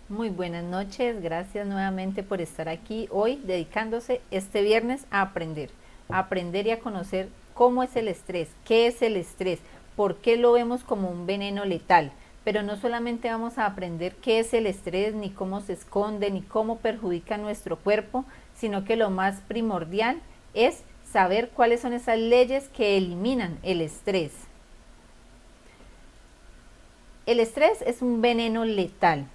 Muy buenas noches, gracias nuevamente por estar aquí hoy dedicándose este viernes a aprender y a conocer cómo es el estrés, qué es el estrés, por qué lo vemos como un veneno letal. Pero no solamente vamos a aprender qué es el estrés, ni cómo se esconde, ni cómo perjudica nuestro cuerpo, sino que lo más primordial es saber cuáles son esas leyes que eliminan el estrés. El estrés es un veneno letal.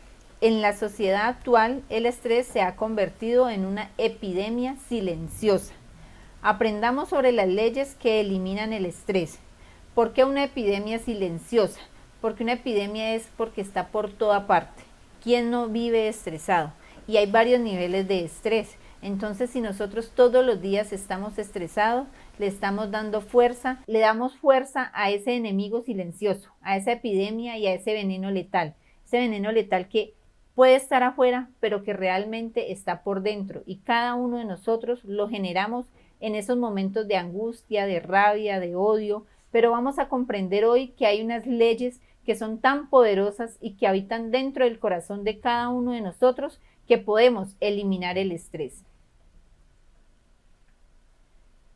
En la sociedad actual, el estrés se ha convertido en una epidemia silenciosa. Aprendamos sobre las leyes que eliminan el estrés. ¿Por qué una epidemia silenciosa? Porque una epidemia es porque está por toda parte. ¿Quién no vive estresado? Y hay varios niveles de estrés. Entonces, si nosotros todos los días estamos estresados, le estamos dando fuerza, le damos fuerza a ese enemigo silencioso, a esa epidemia y a ese veneno letal. Ese veneno letal que puede estar afuera, pero que realmente está por dentro, y cada uno de nosotros lo generamos en esos momentos de angustia, de rabia, de odio, pero vamos a comprender hoy que hay unas leyes que son tan poderosas y que habitan dentro del corazón de cada uno de nosotros que podemos eliminar el estrés.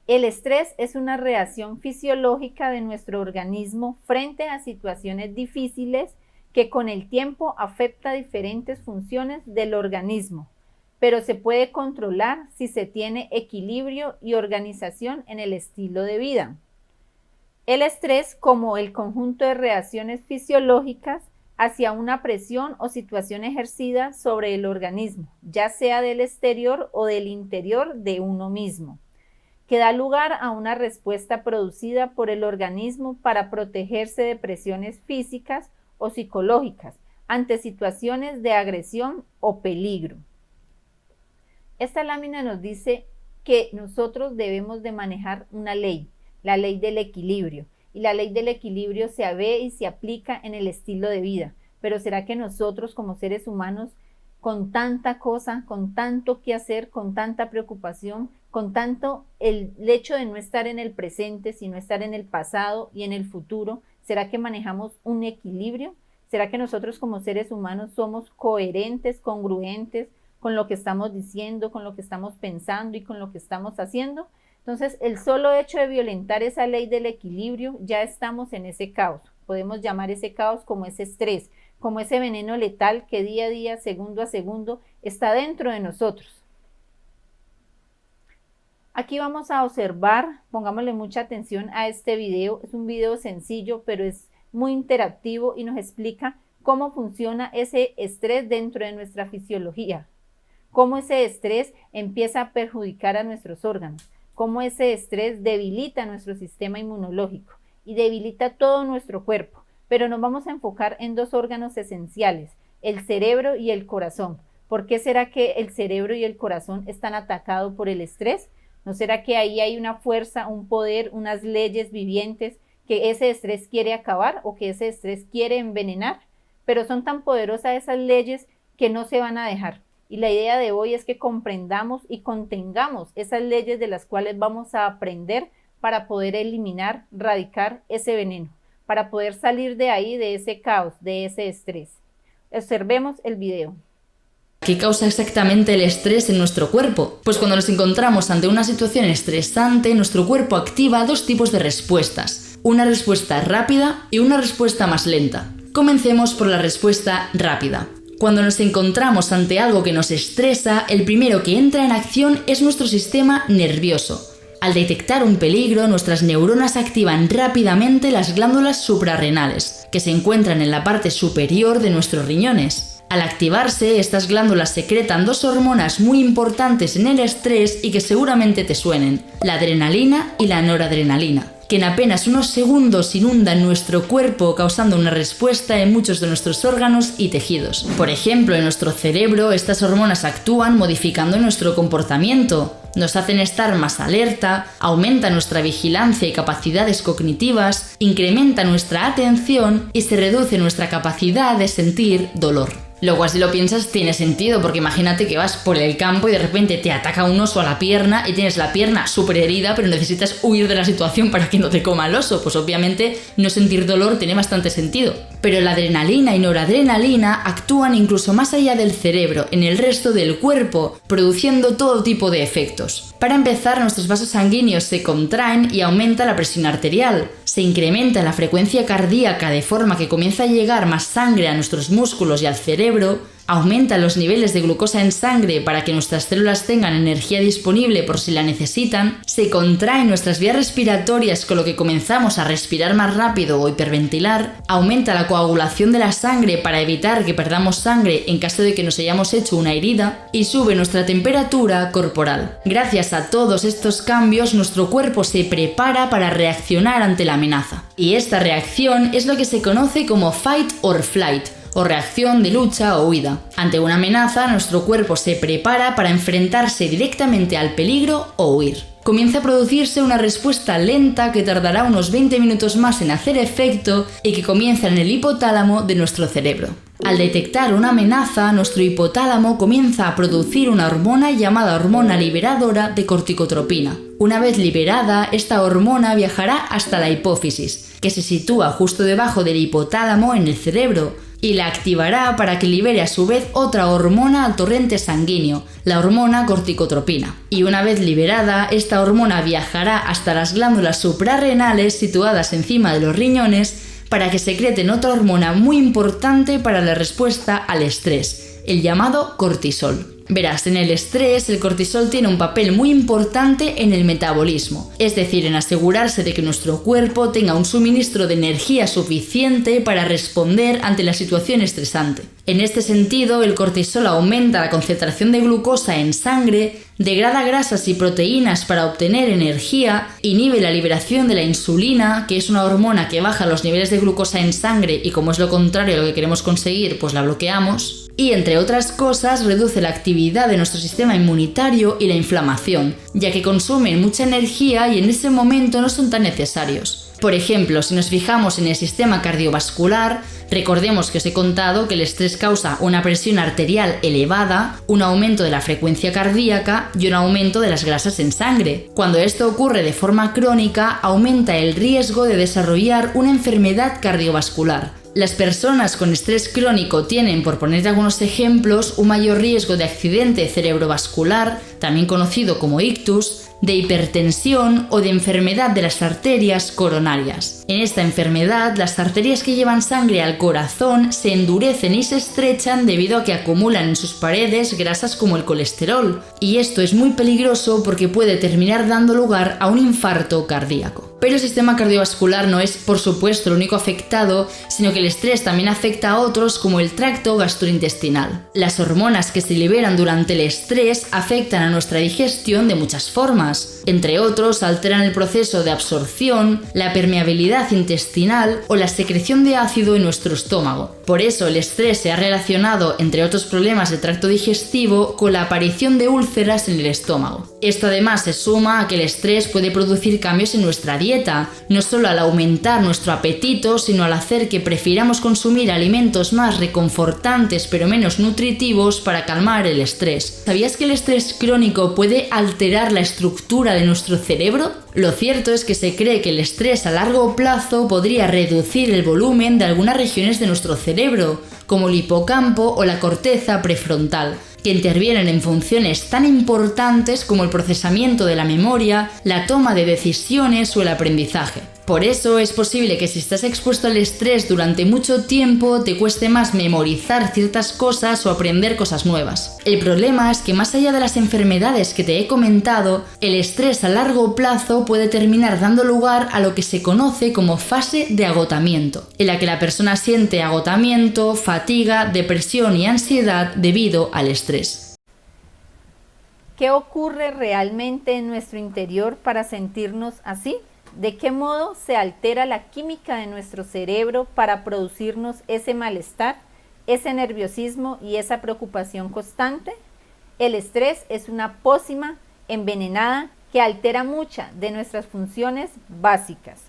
El estrés es una reacción fisiológica de nuestro organismo frente a situaciones difíciles que con el tiempo afecta diferentes funciones del organismo, pero se puede controlar si se tiene equilibrio y organización en el estilo de vida. El estrés, como el conjunto de reacciones fisiológicas hacia una presión o situación ejercida sobre el organismo, ya sea del exterior o del interior de uno mismo, que da lugar a una respuesta producida por el organismo para protegerse de presiones físicas o psicológicas ante situaciones de agresión o peligro. Esta lámina nos dice que nosotros debemos de manejar una ley, la ley del equilibrio, y la ley del equilibrio se ve y se aplica en el estilo de vida. Pero ¿será que nosotros como seres humanos, con tanta cosa, con tanto que hacer, con tanta preocupación, con tanto el hecho de no estar en el presente, sino estar en el pasado y en el futuro, ¿será que manejamos un equilibrio? ¿Será que nosotros como seres humanos somos coherentes, congruentes con lo que estamos diciendo, con lo que estamos pensando y con lo que estamos haciendo? Entonces, el solo hecho de violentar esa ley del equilibrio, ya estamos en ese caos. Podemos llamar ese caos como ese estrés, como ese veneno letal que día a día, segundo a segundo, está dentro de nosotros. Aquí vamos a observar, pongámosle mucha atención a este video. Es un video sencillo, pero es muy interactivo y nos explica cómo funciona ese estrés dentro de nuestra fisiología, cómo ese estrés empieza a perjudicar a nuestros órganos, cómo ese estrés debilita nuestro sistema inmunológico y debilita todo nuestro cuerpo. Pero nos vamos a enfocar en dos órganos esenciales, el cerebro y el corazón. ¿Por qué será que el cerebro y el corazón están atacados por el estrés? ¿No será que ahí hay una fuerza, un poder, unas leyes vivientes que ese estrés quiere acabar o que ese estrés quiere envenenar? Pero son tan poderosas esas leyes que no se van a dejar. Y la idea de hoy es que comprendamos y contengamos esas leyes de las cuales vamos a aprender para poder eliminar, erradicar ese veneno, para poder salir de ahí, de ese caos, de ese estrés. Observemos el video. ¿Qué causa exactamente el estrés en nuestro cuerpo? Pues cuando nos encontramos ante una situación estresante, nuestro cuerpo activa dos tipos de respuestas, una respuesta rápida y una respuesta más lenta. Comencemos por la respuesta rápida. Cuando nos encontramos ante algo que nos estresa, el primero que entra en acción es nuestro sistema nervioso. Al detectar un peligro, nuestras neuronas activan rápidamente las glándulas suprarrenales, que se encuentran en la parte superior de nuestros riñones. Al activarse, estas glándulas secretan dos hormonas muy importantes en el estrés y que seguramente te suenen, la adrenalina y la noradrenalina, que en apenas unos segundos inundan nuestro cuerpo causando una respuesta en muchos de nuestros órganos y tejidos. Por ejemplo, en nuestro cerebro estas hormonas actúan modificando nuestro comportamiento. nos hacen estar más alerta, aumenta nuestra vigilancia y capacidades cognitivas, incrementa nuestra atención y se reduce nuestra capacidad de sentir dolor. Luego, si lo piensas, tiene sentido, porque imagínate que vas por el campo y de repente te ataca un oso a la pierna y tienes la pierna súper herida, pero necesitas huir de la situación para que no te coma el oso. Pues obviamente no sentir dolor tiene bastante sentido. Pero la adrenalina y noradrenalina actúan incluso más allá del cerebro, en el resto del cuerpo, produciendo todo tipo de efectos. Para empezar, nuestros vasos sanguíneos se contraen y aumenta la presión arterial. Se incrementa la frecuencia cardíaca de forma que comienza a llegar más sangre a nuestros músculos y al cerebro. Aumenta los niveles de glucosa en sangre para que nuestras células tengan energía disponible por si la necesitan. Se contraen nuestras vías respiratorias, con lo que comenzamos a respirar más rápido o hiperventilar. Aumenta la coagulación de la sangre para evitar que perdamos sangre en caso de que nos hayamos hecho una herida. Y sube nuestra temperatura corporal. Gracias a todos estos cambios, nuestro cuerpo se prepara para reaccionar ante la amenaza. Y esta reacción es lo que se conoce como fight or flight, o reacción de lucha o huida. Ante una amenaza, nuestro cuerpo se prepara para enfrentarse directamente al peligro o huir. Comienza a producirse una respuesta lenta que tardará unos 20 minutos más en hacer efecto y que comienza en el hipotálamo de nuestro cerebro. Al detectar una amenaza, nuestro hipotálamo comienza a producir una hormona llamada hormona liberadora de corticotropina. Una vez liberada, esta hormona viajará hasta la hipófisis, que se sitúa justo debajo del hipotálamo en el cerebro, y la activará para que libere a su vez otra hormona al torrente sanguíneo, la hormona corticotropina. Y una vez liberada, esta hormona viajará hasta las glándulas suprarrenales situadas encima de los riñones para que secreten otra hormona muy importante para la respuesta al estrés, el llamado cortisol. Verás, en el estrés el cortisol tiene un papel muy importante en el metabolismo, es decir, en asegurarse de que nuestro cuerpo tenga un suministro de energía suficiente para responder ante la situación estresante. En este sentido, el cortisol aumenta la concentración de glucosa en sangre, degrada grasas y proteínas para obtener energía, inhibe la liberación de la insulina, que es una hormona que baja los niveles de glucosa en sangre y, como es lo contrario a lo que queremos conseguir, pues la bloqueamos. Y, entre otras cosas, reduce la actividad de nuestro sistema inmunitario y la inflamación, ya que consumen mucha energía y en ese momento no son tan necesarios. Por ejemplo, si nos fijamos en el sistema cardiovascular, recordemos que os he contado que el estrés causa una presión arterial elevada, un aumento de la frecuencia cardíaca y un aumento de las grasas en sangre. Cuando esto ocurre de forma crónica, aumenta el riesgo de desarrollar una enfermedad cardiovascular. Las personas con estrés crónico tienen, por poner algunos ejemplos, un mayor riesgo de accidente cerebrovascular, también conocido como ictus, de hipertensión o de enfermedad de las arterias coronarias. En esta enfermedad, las arterias que llevan sangre al corazón se endurecen y se estrechan debido a que acumulan en sus paredes grasas como el colesterol, y esto es muy peligroso porque puede terminar dando lugar a un infarto cardíaco. Pero el sistema cardiovascular no es, por supuesto, el único afectado, sino que el estrés también afecta a otros como el tracto gastrointestinal. Las hormonas que se liberan durante el estrés afectan a nuestra digestión de muchas formas. Entre otros, alteran el proceso de absorción, la permeabilidad intestinal o la secreción de ácido en nuestro estómago. Por eso el estrés se ha relacionado, entre otros problemas de tracto digestivo, con la aparición de úlceras en el estómago. Esto además se suma a que el estrés puede producir cambios en nuestra dieta, no solo al aumentar nuestro apetito, sino al hacer que prefiramos consumir alimentos más reconfortantes pero menos nutritivos para calmar el estrés. ¿Sabías que el estrés crónico puede alterar la estructura de nuestro cerebro? Lo cierto es que se cree que el estrés a largo plazo podría reducir el volumen de algunas regiones de nuestro cerebro, como el hipocampo o la corteza prefrontal, que intervienen en funciones tan importantes como el procesamiento de la memoria, la toma de decisiones o el aprendizaje. Por eso es posible que si estás expuesto al estrés durante mucho tiempo te cueste más memorizar ciertas cosas o aprender cosas nuevas. El problema es que más allá de las enfermedades que te he comentado, el estrés a largo plazo puede terminar dando lugar a lo que se conoce como fase de agotamiento, en la que la persona siente agotamiento, fatiga, depresión y ansiedad debido al estrés. ¿Qué ocurre realmente en nuestro interior para sentirnos así? ¿De qué modo se altera la química de nuestro cerebro para producirnos ese malestar, ese nerviosismo y esa preocupación constante? El estrés es una pócima envenenada que altera muchas de nuestras funciones básicas.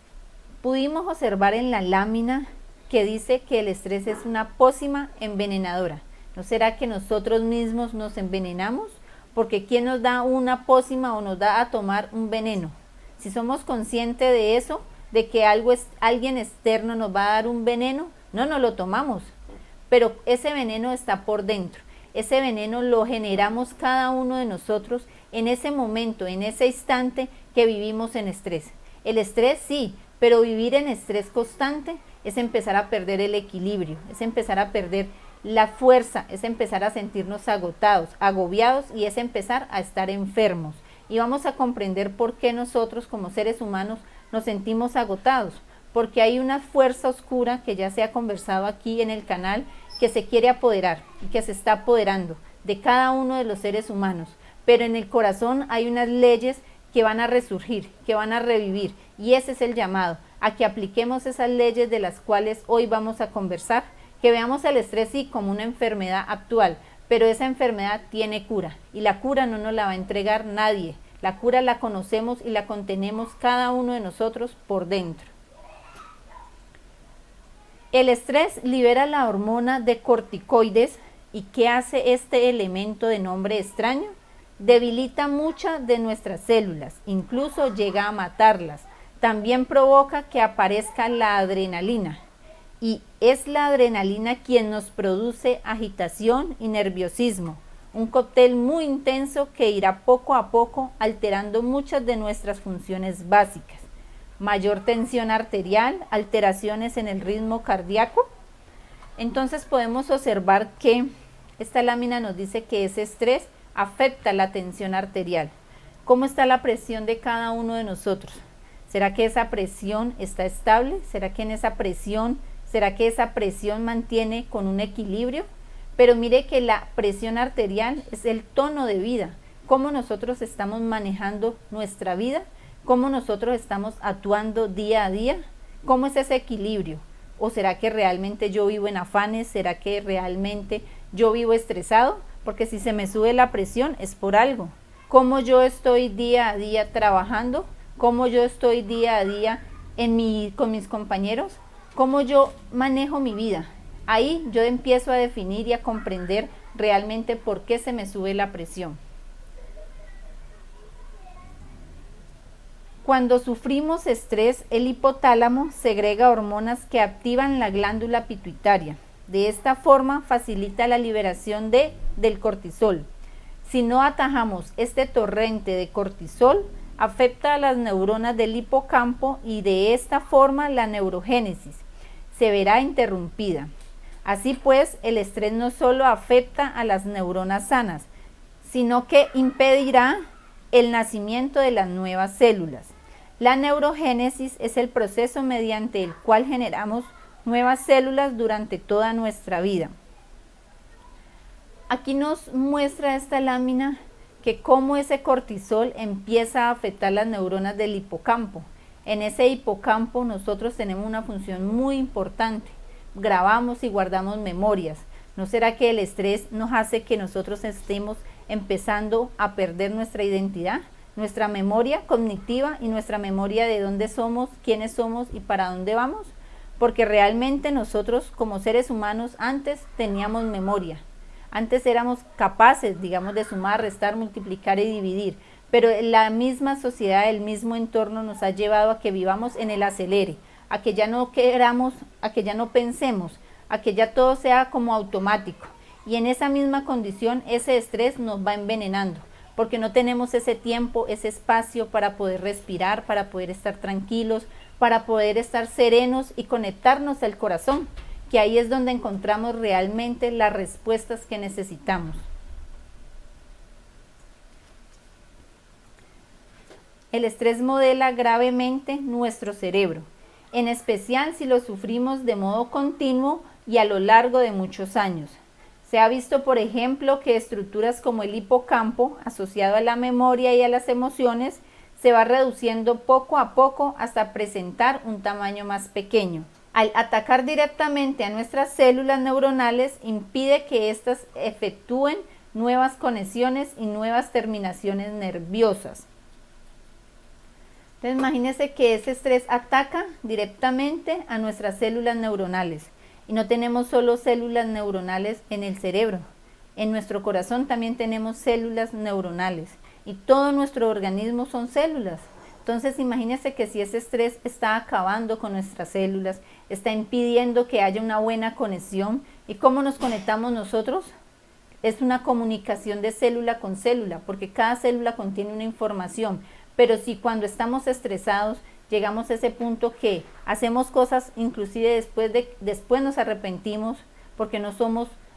Pudimos observar en la lámina que dice que el estrés es una pócima envenenadora. ¿No será que nosotros mismos nos envenenamos? Porque ¿quién nos da una pócima o nos da a tomar un veneno? Si somos conscientes de eso, de que alguien externo nos va a dar un veneno, no nos lo tomamos. Pero ese veneno está por dentro. Ese veneno lo generamos cada uno de nosotros en ese momento, en ese instante que vivimos en estrés. El estrés sí, pero vivir en estrés constante es empezar a perder el equilibrio, es empezar a perder la fuerza, es empezar a sentirnos agotados, agobiados y es empezar a estar enfermos. Y vamos a comprender por qué nosotros como seres humanos nos sentimos agotados, porque hay una fuerza oscura que ya se ha conversado aquí en el canal que se quiere apoderar y que se está apoderando de cada uno de los seres humanos, pero en el corazón hay unas leyes que van a resurgir, que van a revivir, y ese es el llamado, a que apliquemos esas leyes de las cuales hoy vamos a conversar, que veamos el estrés sí como una enfermedad actual, pero esa enfermedad tiene cura, y la cura no nos la va a entregar nadie, la cura la conocemos y la contenemos cada uno de nosotros por dentro. El estrés libera la hormona de corticoides, ¿y qué hace este elemento de nombre extraño? Debilita muchas de nuestras células, incluso llega a matarlas. También provoca que aparezca la adrenalina, y es la adrenalina quien nos produce agitación y nerviosismo, un cóctel muy intenso que irá poco a poco alterando muchas de nuestras funciones básicas. Mayor tensión arterial, alteraciones en el ritmo cardíaco. Entonces podemos observar que esta lámina nos dice que ese estrés afecta la tensión arterial. ¿Cómo está la presión de cada uno de nosotros? ¿Será que esa presión está estable? ¿Será que esa presión mantiene con un equilibrio? Pero mire que la presión arterial es el tono de vida, cómo nosotros estamos manejando nuestra vida, cómo nosotros estamos actuando día a día, cómo es ese equilibrio. ¿O será que realmente yo vivo en afanes? ¿Será que realmente yo vivo estresado? Porque si se me sube la presión es por algo. ¿Cómo yo estoy día a día trabajando? ¿Cómo yo estoy día a día con mis compañeros? ¿Cómo yo manejo mi vida? Ahí yo empiezo a definir y a comprender realmente por qué se me sube la presión. Cuando sufrimos estrés, el hipotálamo segrega hormonas que activan la glándula pituitaria. De esta forma facilita la liberación del cortisol. Si no atajamos este torrente de cortisol, afecta a las neuronas del hipocampo y de esta forma la neurogénesis se verá interrumpida. Así pues, el estrés no solo afecta a las neuronas sanas, sino que impedirá el nacimiento de las nuevas células. La neurogénesis es el proceso mediante el cual generamos nuevas células durante toda nuestra vida. Aquí nos muestra esta lámina que cómo ese cortisol empieza a afectar las neuronas del hipocampo. En ese hipocampo nosotros tenemos una función muy importante. Grabamos y guardamos memorias. ¿No será que el estrés nos hace que nosotros estemos empezando a perder nuestra identidad? Nuestra memoria cognitiva y nuestra memoria de dónde somos, quiénes somos y para dónde vamos. Porque realmente nosotros como seres humanos antes teníamos memoria. Antes éramos capaces, digamos, de sumar, restar, multiplicar y dividir, pero la misma sociedad, el mismo entorno nos ha llevado a que vivamos en el acelere, a que ya no queramos, a que ya no pensemos, a que ya todo sea como automático. Y en esa misma condición ese estrés nos va envenenando, porque no tenemos ese tiempo, ese espacio para poder respirar, para poder estar tranquilos, para poder estar serenos y conectarnos al corazón, que ahí es donde encontramos realmente las respuestas que necesitamos. El estrés modela gravemente nuestro cerebro, en especial si lo sufrimos de modo continuo y a lo largo de muchos años. Se ha visto, por ejemplo, que estructuras como el hipocampo, asociado a la memoria y a las emociones, se va reduciendo poco a poco hasta presentar un tamaño más pequeño. Al atacar directamente a nuestras células neuronales, impide que éstas efectúen nuevas conexiones y nuevas terminaciones nerviosas. Entonces imagínense que ese estrés ataca directamente a nuestras células neuronales. Y no tenemos solo células neuronales en el cerebro. En nuestro corazón también tenemos células neuronales. Y todo nuestro organismo son células. Entonces imagínense que si ese estrés está acabando con nuestras células, está impidiendo que haya una buena conexión. ¿Y cómo nos conectamos nosotros? Es una comunicación de célula con célula, porque cada célula contiene una información. Pero si cuando estamos estresados llegamos a ese punto que hacemos cosas, inclusive después nos arrepentimos porque no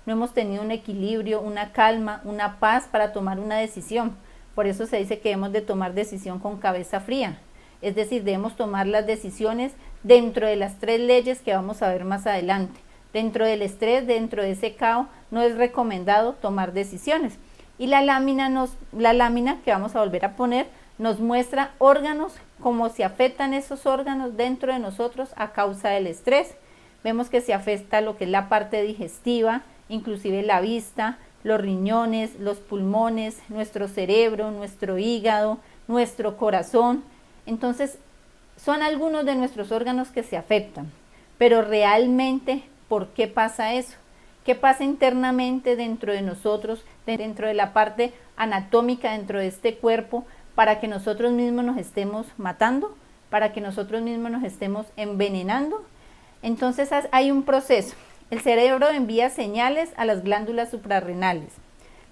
hemos tenido un equilibrio, una calma, una paz para tomar una decisión. Por eso se dice que debemos de tomar decisión con cabeza fría. Es decir, debemos tomar las decisiones dentro de las 3 leyes que vamos a ver más adelante. Dentro del estrés, dentro de ese caos, no es recomendado tomar decisiones. Y la lámina que vamos a volver a poner nos muestra órganos, cómo se afectan esos órganos dentro de nosotros a causa del estrés. Vemos que se afecta lo que es la parte digestiva, inclusive la vista, los riñones, los pulmones, nuestro cerebro, nuestro hígado, nuestro corazón. Entonces, son algunos de nuestros órganos que se afectan. Pero realmente, ¿por qué pasa eso? ¿Qué pasa internamente dentro de nosotros, dentro de la parte anatómica, dentro de este cuerpo, para que nosotros mismos nos estemos matando, para que nosotros mismos nos estemos envenenando? Entonces hay un proceso. El cerebro envía señales a las glándulas suprarrenales.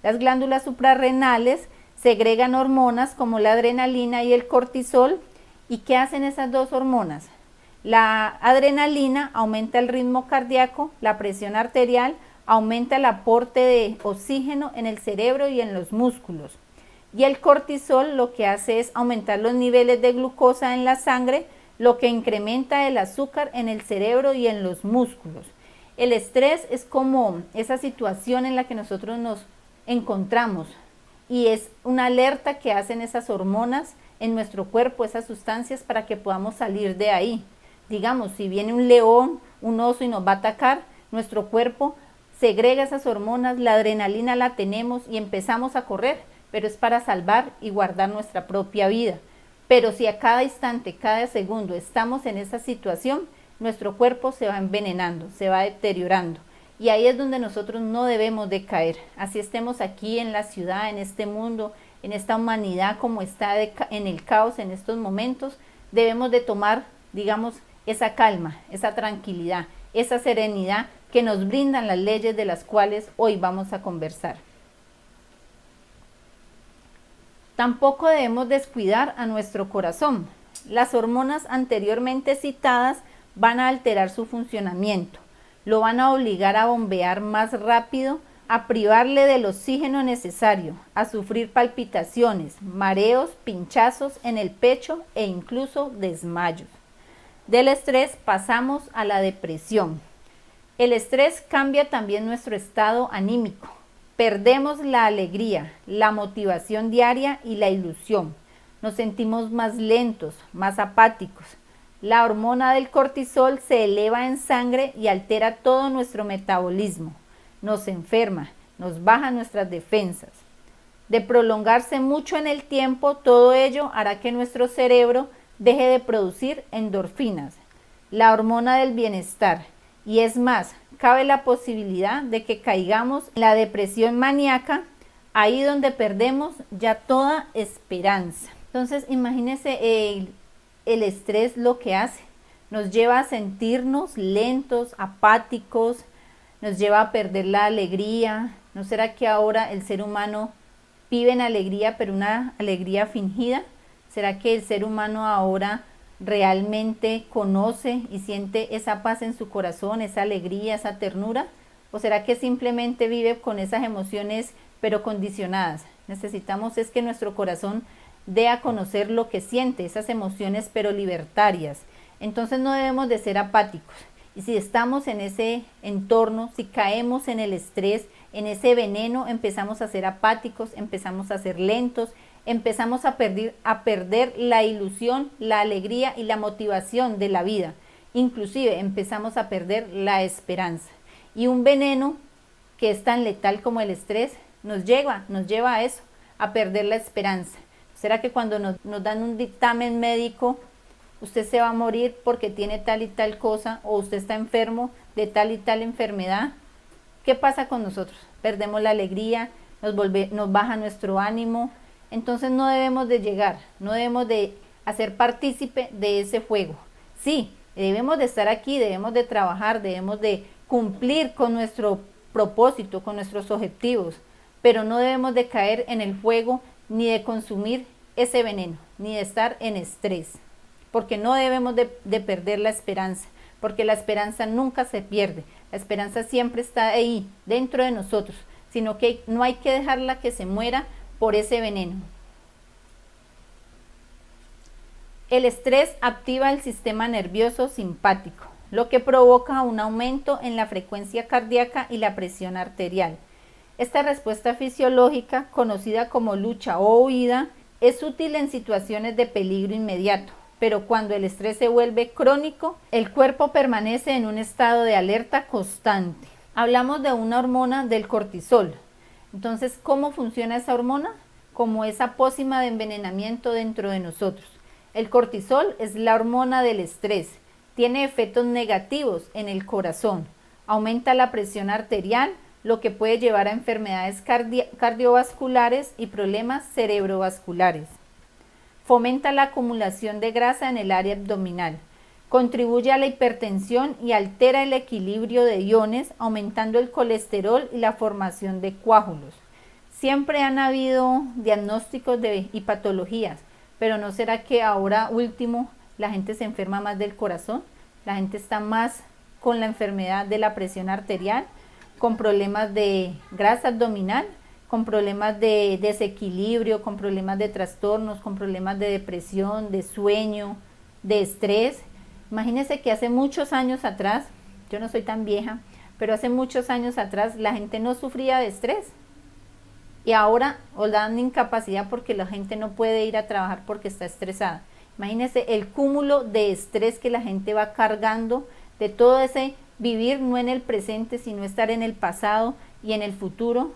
Las glándulas suprarrenales segregan hormonas como la adrenalina y el cortisol. ¿Y qué hacen esas dos hormonas? La adrenalina aumenta el ritmo cardíaco, la presión arterial, aumenta el aporte de oxígeno en el cerebro y en los músculos. Y el cortisol lo que hace es aumentar los niveles de glucosa en la sangre, lo que incrementa el azúcar en el cerebro y en los músculos. El estrés es como esa situación en la que nosotros nos encontramos y es una alerta que hacen esas hormonas en nuestro cuerpo, esas sustancias, para que podamos salir de ahí. Digamos, si viene un león, un oso y nos va a atacar, nuestro cuerpo segrega esas hormonas, la adrenalina la tenemos y empezamos a correr, pero es para salvar y guardar nuestra propia vida. Pero si a cada instante, cada segundo estamos en esa situación, nuestro cuerpo se va envenenando, se va deteriorando. Y ahí es donde nosotros no debemos de caer. Así estemos aquí en la ciudad, en este mundo, en esta humanidad como está en el caos en estos momentos, debemos de tomar, digamos, esa calma, esa tranquilidad, esa serenidad que nos brindan las leyes de las cuales hoy vamos a conversar. Tampoco debemos descuidar a nuestro corazón. Las hormonas anteriormente citadas van a alterar su funcionamiento, lo van a obligar a bombear más rápido, a privarle del oxígeno necesario, a sufrir palpitaciones, mareos, pinchazos en el pecho e incluso desmayos. Del estrés pasamos a la depresión. El estrés cambia también nuestro estado anímico. Perdemos la alegría, la motivación diaria y la ilusión. Nos sentimos más lentos, más apáticos. La hormona del cortisol se eleva en sangre y altera todo nuestro metabolismo. Nos enferma, nos baja nuestras defensas. De prolongarse mucho en el tiempo, todo ello hará que nuestro cerebro deje de producir endorfinas, la hormona del bienestar. Y es más, cabe la posibilidad de que caigamos en la depresión maníaca, ahí donde perdemos ya toda esperanza. Entonces, imagínense el estrés lo que hace. Nos lleva a sentirnos lentos, apáticos, nos lleva a perder la alegría. ¿No será que ahora el ser humano vive en alegría, pero una alegría fingida? ¿Será que el ser humano ahora realmente conoce y siente esa paz en su corazón, esa alegría, esa ternura? ¿O será que simplemente vive con esas emociones pero condicionadas? Necesitamos es que nuestro corazón dé a conocer lo que siente, esas emociones pero libertarias. Entonces no debemos de ser apáticos. Y si estamos en ese entorno, si caemos en el estrés, en ese veneno, empezamos a ser apáticos, empezamos a ser lentos, empezamos a perder la ilusión, la alegría y la motivación de la vida. Inclusive empezamos a perder la esperanza. Y un veneno que es tan letal como el estrés nos lleva a eso, a perder la esperanza. ¿Será que cuando nos dan un dictamen médico, usted se va a morir porque tiene tal y tal cosa, o usted está enfermo de tal y tal enfermedad? ¿Qué pasa con nosotros? Perdemos la alegría, nos baja nuestro ánimo. Entonces no debemos de hacer partícipe de ese fuego. Sí, debemos de estar aquí, debemos de trabajar, debemos de cumplir con nuestro propósito, con nuestros objetivos, pero no debemos de caer en el fuego ni de consumir ese veneno, ni de estar en estrés, porque no debemos de perder la esperanza, porque la esperanza nunca se pierde, la esperanza siempre está ahí, dentro de nosotros, sino que no hay que dejarla que se muera por ese veneno. El estrés activa el sistema nervioso simpático, lo que provoca un aumento en la frecuencia cardíaca y la presión arterial. Esta respuesta fisiológica, conocida como lucha o huida, es útil en situaciones de peligro inmediato, pero cuando el estrés se vuelve crónico, el cuerpo permanece en un estado de alerta constante. Hablamos de una hormona del cortisol. Entonces, ¿cómo funciona esa hormona? Como esa pócima de envenenamiento dentro de nosotros. El cortisol es la hormona del estrés. Tiene efectos negativos en el corazón. Aumenta la presión arterial, lo que puede llevar a enfermedades cardiovasculares y problemas cerebrovasculares. Fomenta la acumulación de grasa en el área abdominal. Contribuye a la hipertensión y altera el equilibrio de iones, aumentando el colesterol y la formación de coágulos. Siempre han habido diagnósticos y patologías, pero ¿no será que ahora último la gente se enferma más del corazón? La gente está más con la enfermedad de la presión arterial, con problemas de grasa abdominal, con problemas de desequilibrio, con problemas de trastornos, con problemas de depresión, de sueño, de estrés. Imagínense que hace muchos años atrás, yo no soy tan vieja, pero hace muchos años atrás la gente no sufría de estrés. Y ahora os dan incapacidad porque la gente no puede ir a trabajar porque está estresada. Imagínense el cúmulo de estrés que la gente va cargando, de todo ese vivir no en el presente, sino estar en el pasado y en el futuro.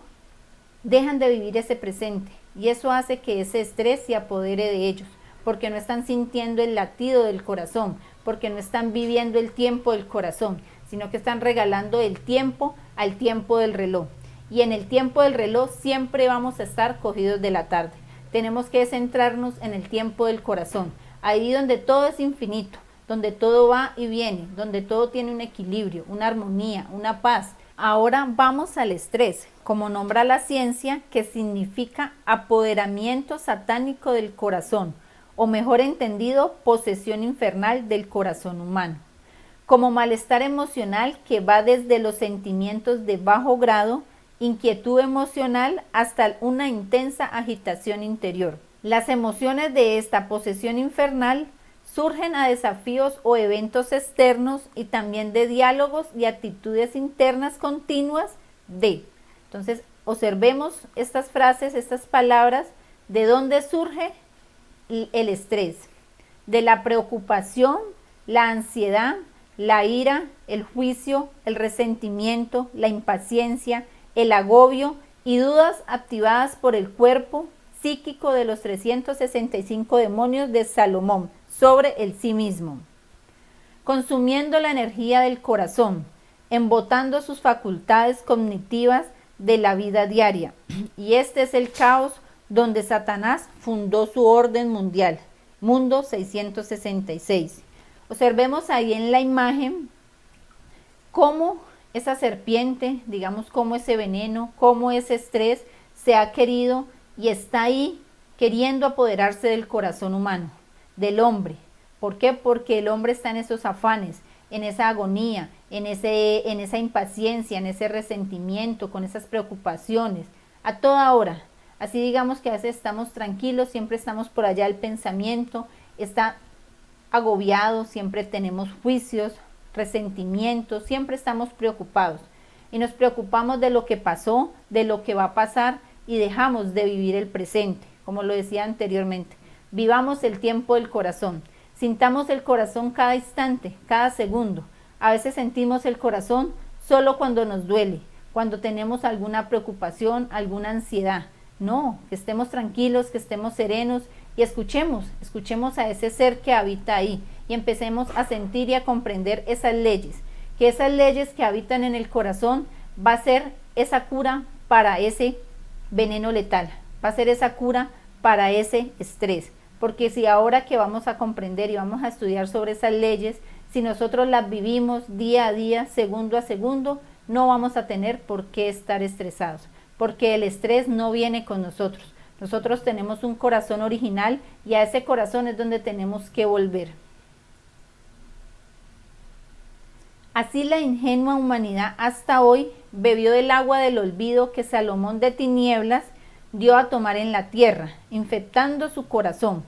Dejan de vivir ese presente y eso hace que ese estrés se apodere de ellos, porque no están sintiendo el latido del corazón, porque no están viviendo el tiempo del corazón, sino que están regalando el tiempo al tiempo del reloj. Y en el tiempo del reloj siempre vamos a estar cogidos de la tarde. Tenemos que centrarnos en el tiempo del corazón, ahí donde todo es infinito, donde todo va y viene, donde todo tiene un equilibrio, una armonía, una paz. Ahora vamos al estrés, como nombra la ciencia, que significa apoderamiento satánico del corazón, o mejor entendido, posesión infernal del corazón humano. Como malestar emocional que va desde los sentimientos de bajo grado, inquietud emocional, hasta una intensa agitación interior. Las emociones de esta posesión infernal surgen a desafíos o eventos externos y también de diálogos y actitudes internas continuas de. Entonces, observemos estas frases, estas palabras, de dónde surge el estrés. De la preocupación, la ansiedad, la ira, el juicio, el resentimiento, la impaciencia, el agobio y dudas activadas por el cuerpo psíquico de los 365 demonios de Salomón sobre el sí mismo, consumiendo la energía del corazón, embotando sus facultades cognitivas de la vida diaria. Y este es el caos donde Satanás fundó su orden mundial, Mundo 666. Observemos ahí en la imagen cómo esa serpiente, digamos, cómo ese veneno, cómo ese estrés se ha querido y está ahí queriendo apoderarse del corazón humano, del hombre. ¿Por qué? Porque el hombre está en esos afanes, en esa agonía, en esa impaciencia, en ese resentimiento, con esas preocupaciones, a toda hora. Así digamos que a veces estamos tranquilos, siempre estamos por allá, el pensamiento está agobiado, siempre tenemos juicios, resentimientos, siempre estamos preocupados y nos preocupamos de lo que pasó, de lo que va a pasar y dejamos de vivir el presente, como lo decía anteriormente. Vivamos el tiempo del corazón, sintamos el corazón cada instante, cada segundo. A veces sentimos el corazón solo cuando nos duele, cuando tenemos alguna preocupación, alguna ansiedad. No, que estemos tranquilos, que estemos serenos y escuchemos a ese ser que habita ahí y empecemos a sentir y a comprender esas leyes, que esas leyes que habitan en el corazón va a ser esa cura para ese veneno letal, va a ser esa cura para ese estrés, porque si ahora que vamos a comprender y vamos a estudiar sobre esas leyes, si nosotros las vivimos día a día, segundo a segundo, no vamos a tener por qué estar estresados, porque el estrés no viene con nosotros. Nosotros tenemos un corazón original y a ese corazón es donde tenemos que volver. Así la ingenua humanidad hasta hoy bebió del agua del olvido que Salomón de tinieblas dio a tomar en la tierra, infectando su corazón.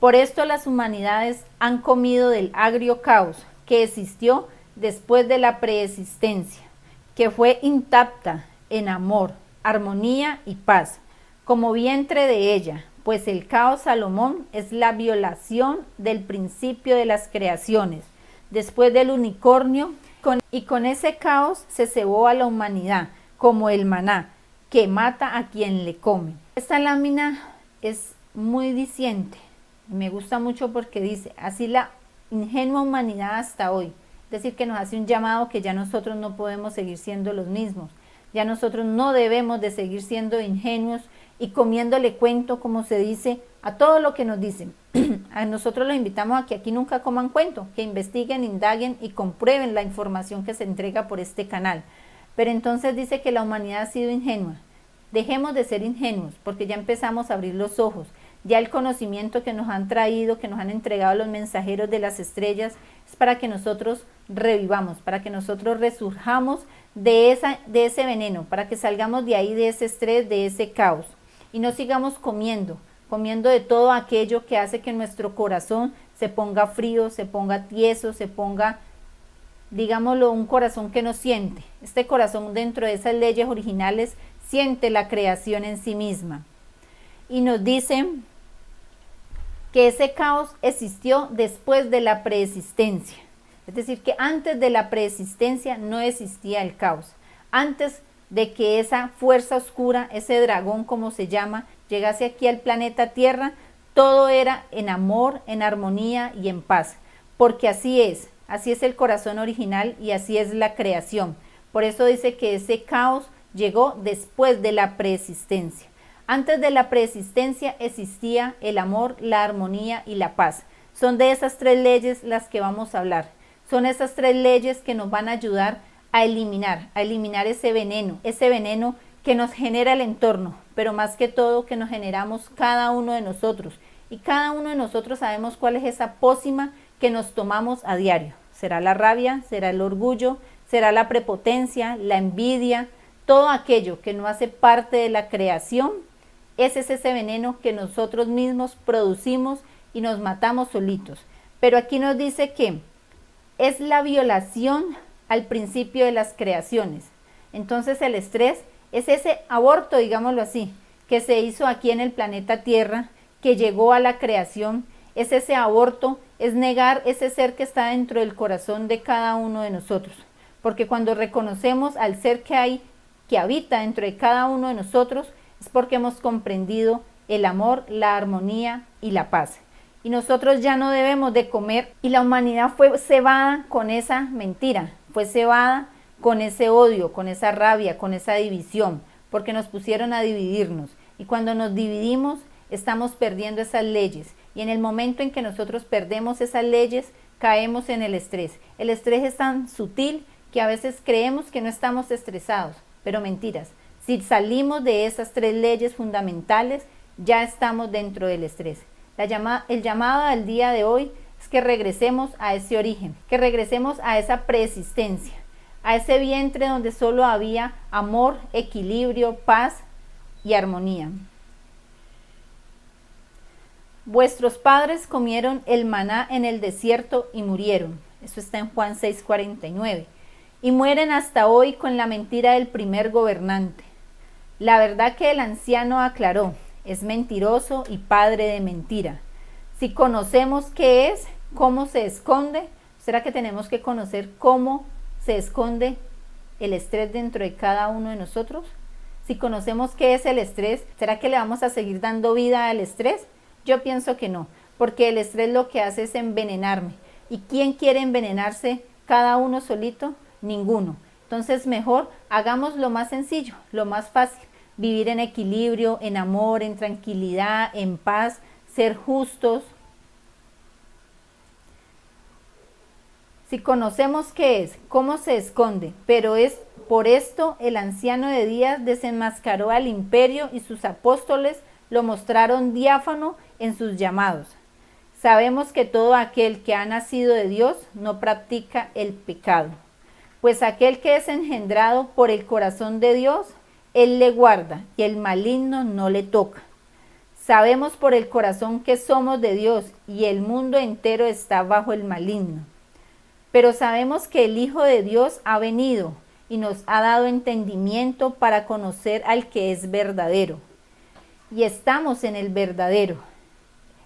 Por esto las humanidades han comido del agrio caos que existió después de la preexistencia, que fue intacta en amor, armonía y paz, como vientre de ella, pues el caos Salomón es la violación del principio de las creaciones, después del unicornio, y con ese caos se cebó a la humanidad, como el maná, que mata a quien le come. Esta lámina es muy diciente, me gusta mucho porque dice, así la ingenua humanidad hasta hoy, es decir, que nos hace un llamado que ya nosotros no podemos seguir siendo los mismos, ya nosotros no debemos de seguir siendo ingenuos y comiéndole cuento, como se dice, a todo lo que nos dicen. A nosotros los invitamos a que aquí nunca coman cuento, que investiguen, indaguen y comprueben la información que se entrega por este canal. Pero entonces dice que la humanidad ha sido ingenua. Dejemos de ser ingenuos, porque ya empezamos a abrir los ojos. Ya el conocimiento que nos han traído, que nos han entregado los mensajeros de las estrellas, es para que nosotros revivamos, para que nosotros resurjamos de ese veneno, para que salgamos de ahí, de ese estrés, de ese caos, y no sigamos comiendo de todo aquello que hace que nuestro corazón se ponga frío, se ponga tieso, se ponga, digámoslo, un corazón que no siente. Este corazón, dentro de esas leyes originales, siente la creación en sí misma. Y nos dicen que ese caos existió después de la preexistencia. Es decir, que antes de la preexistencia no existía el caos. Antes de que esa fuerza oscura, ese dragón como se llama, llegase aquí al planeta Tierra, todo era en amor, en armonía y en paz. Porque así es el corazón original y así es la creación. Por eso dice que ese caos llegó después de la preexistencia. Antes de la preexistencia existía el amor, la armonía y la paz. Son de esas tres leyes las que vamos a hablar. Son esas tres leyes que nos van a ayudar a eliminar ese veneno que nos genera el entorno, pero más que todo que nos generamos cada uno de nosotros. Y cada uno de nosotros sabemos cuál es esa pócima que nos tomamos a diario. Será la rabia, será el orgullo, será la prepotencia, la envidia, todo aquello que no hace parte de la creación. Ese es ese veneno que nosotros mismos producimos y nos matamos solitos. Pero aquí nos dice que es la violación al principio de las creaciones. Entonces el estrés es ese aborto, digámoslo así, que se hizo aquí en el planeta Tierra, que llegó a la creación. Es ese aborto, es negar ese ser que está dentro del corazón de cada uno de nosotros. Porque cuando reconocemos al ser que hay, que habita dentro de cada uno de nosotros, es porque hemos comprendido el amor, la armonía y la paz. Y nosotros ya no debemos de comer, y la humanidad fue cebada con esa mentira, fue cebada con ese odio, con esa rabia, con esa división, porque nos pusieron a dividirnos. Y cuando nos dividimos, estamos perdiendo esas leyes. Y en el momento en que nosotros perdemos esas leyes, caemos en el estrés. El estrés es tan sutil que a veces creemos que no estamos estresados, pero mentiras. Si salimos de esas tres leyes fundamentales, ya estamos dentro del estrés. El llamado al día de hoy es que regresemos a ese origen, que regresemos a esa preexistencia, a ese vientre donde solo había amor, equilibrio, paz y armonía. Vuestros padres comieron el maná en el desierto y murieron. Eso está en Juan 6:49. Y mueren hasta hoy con la mentira del primer gobernante. La verdad que el anciano aclaró, es mentiroso y padre de mentira. Si conocemos qué es, cómo se esconde, ¿será que tenemos que conocer cómo se esconde el estrés dentro de cada uno de nosotros? Si conocemos qué es el estrés, ¿será que le vamos a seguir dando vida al estrés? Yo pienso que no, porque el estrés lo que hace es envenenarme. ¿Y quién quiere envenenarse? ¿Cada uno solito? Ninguno. Entonces mejor hagamos lo más sencillo, lo más fácil. Vivir en equilibrio, en amor, en tranquilidad, en paz, ser justos. Si conocemos qué es, cómo se esconde, pero es por esto el anciano de Días desenmascaró al imperio y sus apóstoles lo mostraron diáfano en sus llamados. Sabemos que todo aquel que ha nacido de Dios no practica el pecado, pues aquel que es engendrado por el corazón de Dios, Él le guarda y el maligno no le toca. Sabemos por el corazón que somos de Dios y el mundo entero está bajo el maligno. Pero sabemos que el Hijo de Dios ha venido y nos ha dado entendimiento para conocer al que es verdadero. Y estamos en el verdadero,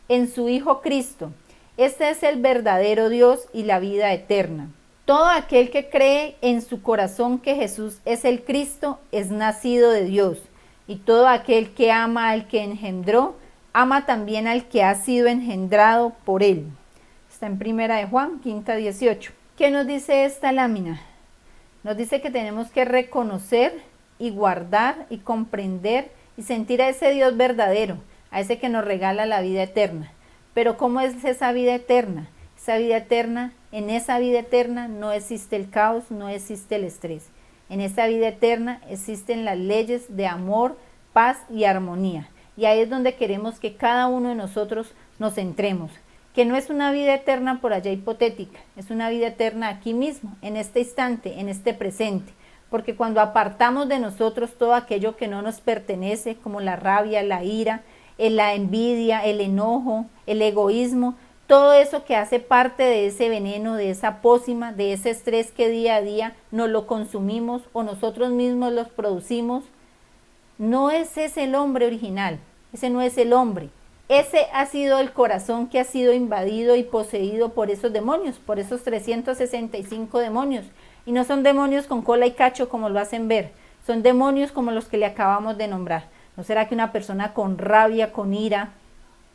en su Hijo Cristo. Este es el verdadero Dios y la vida eterna. Todo aquel que cree en su corazón que Jesús es el Cristo es nacido de Dios. Y todo aquel que ama al que engendró, ama también al que ha sido engendrado por él. Está en 1 de Juan, 5:18. ¿Qué nos dice esta lámina? Nos dice que tenemos que reconocer y guardar y comprender y sentir a ese Dios verdadero, a ese que nos regala la vida eterna. Pero ¿cómo es esa vida eterna? Esa vida eterna, en esa vida eterna no existe el caos, no existe el estrés. En esa vida eterna existen las leyes de amor, paz y armonía. Y ahí es donde queremos que cada uno de nosotros nos centremos. Que no es una vida eterna por allá hipotética, es una vida eterna aquí mismo, en este instante, en este presente. Porque cuando apartamos de nosotros todo aquello que no nos pertenece, como la rabia, la ira, la envidia, el enojo, el egoísmo, todo eso que hace parte de ese veneno, de esa pócima, de ese estrés que día a día nos lo consumimos o nosotros mismos los producimos, no ese es el hombre original, ese no es el hombre. Ese ha sido el corazón que ha sido invadido y poseído por esos demonios, por esos 365 demonios. Y no son demonios con cola y cacho como lo hacen ver, son demonios como los que le acabamos de nombrar. ¿No será que una persona con rabia, con ira,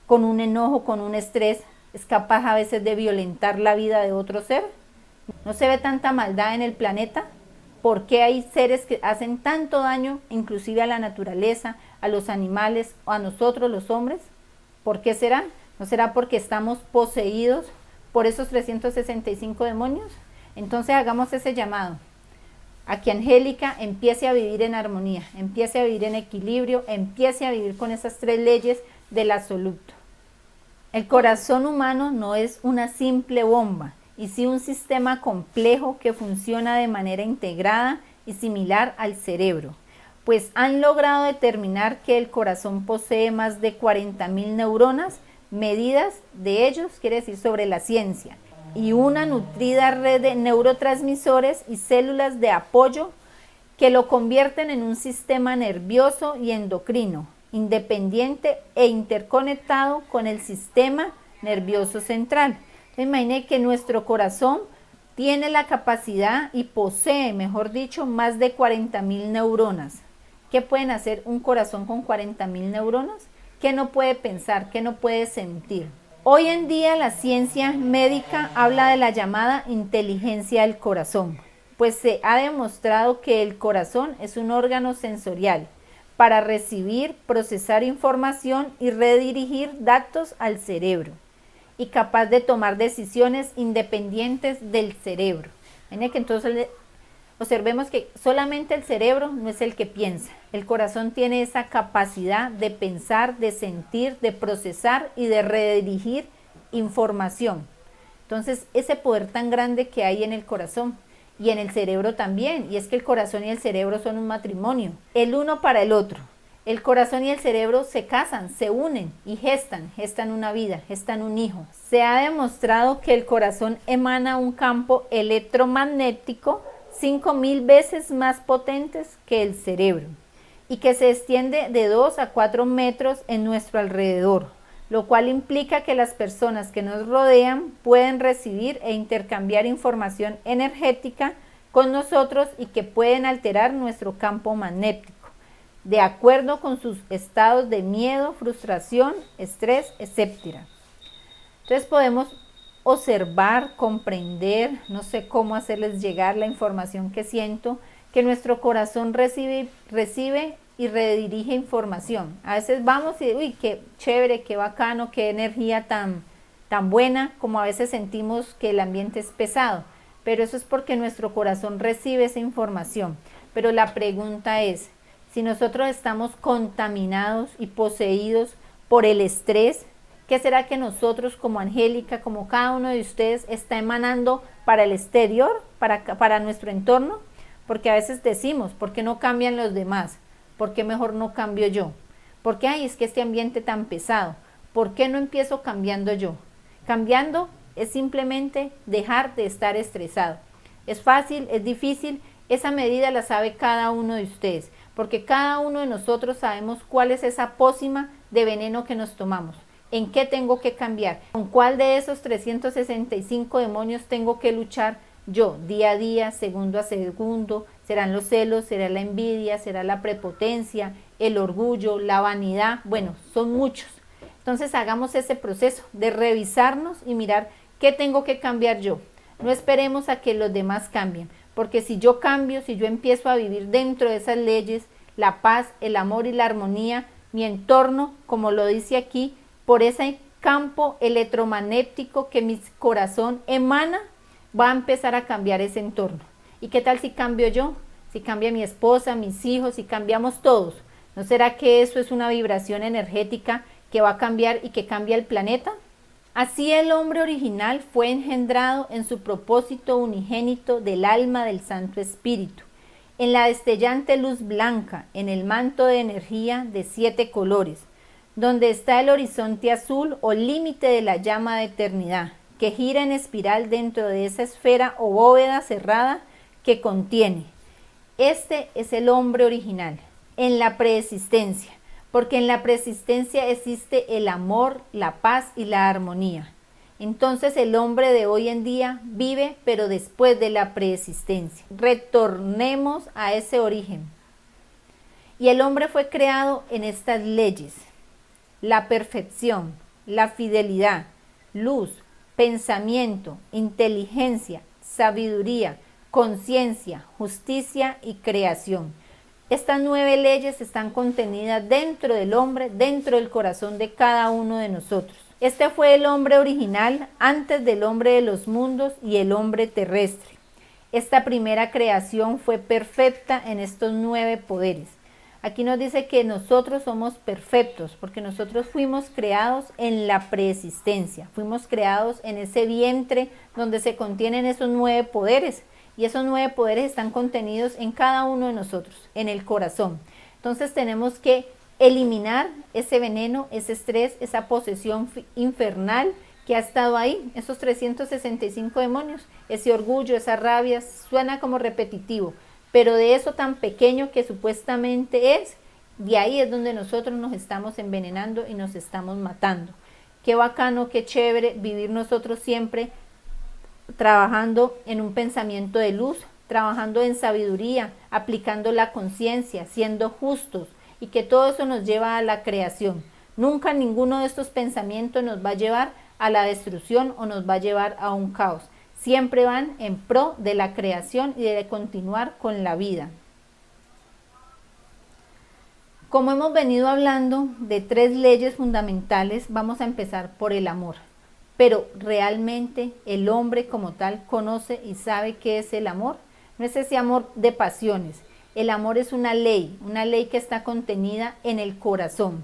con un enojo, con un estrés, es capaz a veces de violentar la vida de otro ser? ¿No se ve tanta maldad en el planeta? ¿Por qué hay seres que hacen tanto daño, inclusive a la naturaleza, a los animales o a nosotros los hombres? ¿Por qué será? ¿No será porque estamos poseídos por esos 365 demonios? Entonces hagamos ese llamado a que Angélica empiece a vivir en armonía, empiece a vivir en equilibrio, empiece a vivir con esas 3 leyes del absoluto. El corazón humano no es una simple bomba, y sí un sistema complejo que funciona de manera integrada y similar al cerebro. Pues han logrado determinar que el corazón posee más de 40.000 neuronas, medidas de ellos, quiere decir sobre la ciencia, y una nutrida red de neurotransmisores y células de apoyo que lo convierten en un sistema nervioso y endocrino, independiente e interconectado con el sistema nervioso central. Imagine que nuestro corazón tiene la capacidad y posee, mejor dicho, más de 40.000 neuronas. ¿Qué pueden hacer un corazón con 40.000 neuronas? ¿Qué no puede pensar? ¿Qué no puede sentir? Hoy en día la ciencia médica habla de la llamada inteligencia del corazón, pues se ha demostrado que el corazón es un órgano sensorial para recibir, procesar información y redirigir datos al cerebro, y capaz de tomar decisiones independientes del cerebro. Que entonces observemos que solamente el cerebro no es el que piensa. El corazón tiene esa capacidad de pensar, de sentir, de procesar y de redirigir información. Entonces, ese poder tan grande que hay en el corazón y en el cerebro también, y es que el corazón y el cerebro son un matrimonio, el uno para el otro. El corazón y el cerebro se casan, se unen y gestan una vida, gestan un hijo. Se ha demostrado que el corazón emana un campo electromagnético 5.000 veces más potentes que el cerebro y que se extiende de 2 a 4 metros en nuestro alrededor, lo cual implica que las personas que nos rodean pueden recibir e intercambiar información energética con nosotros y que pueden alterar nuestro campo magnético, de acuerdo con sus estados de miedo, frustración, estrés, etc. Entonces podemos observar, comprender, no sé cómo hacerles llegar la información que siento, que nuestro corazón recibe y redirige información. A veces vamos y, uy, qué chévere, qué bacano, qué energía tan buena, como a veces sentimos que el ambiente es pesado, pero eso es porque nuestro corazón recibe esa información. Pero la pregunta es, si nosotros estamos contaminados y poseídos por el estrés, ¿qué será que nosotros como Angélica, como cada uno de ustedes, está emanando para el exterior, para nuestro entorno? Porque a veces decimos, ¿por qué no cambian los demás? ¿Por qué mejor no cambio yo? ¿Por qué es que este ambiente tan pesado? ¿Por qué no empiezo cambiando yo? Cambiando es simplemente dejar de estar estresado. Es fácil, es difícil, esa medida la sabe cada uno de ustedes, porque cada uno de nosotros sabemos cuál es esa pócima de veneno que nos tomamos. ¿En qué tengo que cambiar? ¿Con cuál de esos 365 demonios tengo que luchar yo día a día, segundo a segundo? ¿Serán los celos? ¿Será la envidia? ¿Será la prepotencia? ¿El orgullo? ¿La vanidad? Bueno, son muchos. Entonces hagamos ese proceso de revisarnos y mirar qué tengo que cambiar yo. No esperemos a que los demás cambien, porque si yo cambio, si yo empiezo a vivir dentro de esas leyes, la paz, el amor y la armonía, mi entorno, como lo dice aquí, por ese campo electromagnético que mi corazón emana, va a empezar a cambiar ese entorno. ¿Y qué tal si cambio yo? Si cambia mi esposa, mis hijos, si cambiamos todos. ¿No será que eso es una vibración energética que va a cambiar y que cambia el planeta? Así el hombre original fue engendrado en su propósito unigénito del alma del Santo Espíritu, en la destellante luz blanca, en el manto de energía de 7 colores, donde está el horizonte azul o límite de la llama de eternidad, que gira en espiral dentro de esa esfera o bóveda cerrada que contiene. Este es el hombre original, en la preexistencia, porque en la preexistencia existe el amor, la paz y la armonía. Entonces el hombre de hoy en día vive, pero después de la preexistencia. Retornemos a ese origen. Y el hombre fue creado en estas leyes: la perfección, la fidelidad, luz, pensamiento, inteligencia, sabiduría, conciencia, justicia y creación. Estas 9 leyes están contenidas dentro del hombre, dentro del corazón de cada uno de nosotros. Este fue el hombre original antes del hombre de los mundos y el hombre terrestre. Esta primera creación fue perfecta en estos 9 poderes. Aquí nos dice que nosotros somos perfectos porque nosotros fuimos creados en la preexistencia, fuimos creados en ese vientre donde se contienen esos 9 poderes, y esos 9 poderes están contenidos en cada uno de nosotros, en el corazón. Entonces tenemos que eliminar ese veneno, ese estrés, esa posesión infernal que ha estado ahí, esos 365 demonios, ese orgullo, esa rabia, suena como repetitivo, pero de eso tan pequeño que supuestamente es, de ahí es donde nosotros nos estamos envenenando y nos estamos matando. Qué bacano, qué chévere vivir nosotros siempre trabajando en un pensamiento de luz, trabajando en sabiduría, aplicando la conciencia, siendo justos, y que todo eso nos lleva a la creación. Nunca ninguno de estos pensamientos nos va a llevar a la destrucción o nos va a llevar a un caos. Siempre van en pro de la creación y de continuar con la vida. Como hemos venido hablando de 3 leyes fundamentales, vamos a empezar por el amor. Pero realmente el hombre como tal conoce y sabe qué es el amor. No es ese amor de pasiones. El amor es una ley que está contenida en el corazón.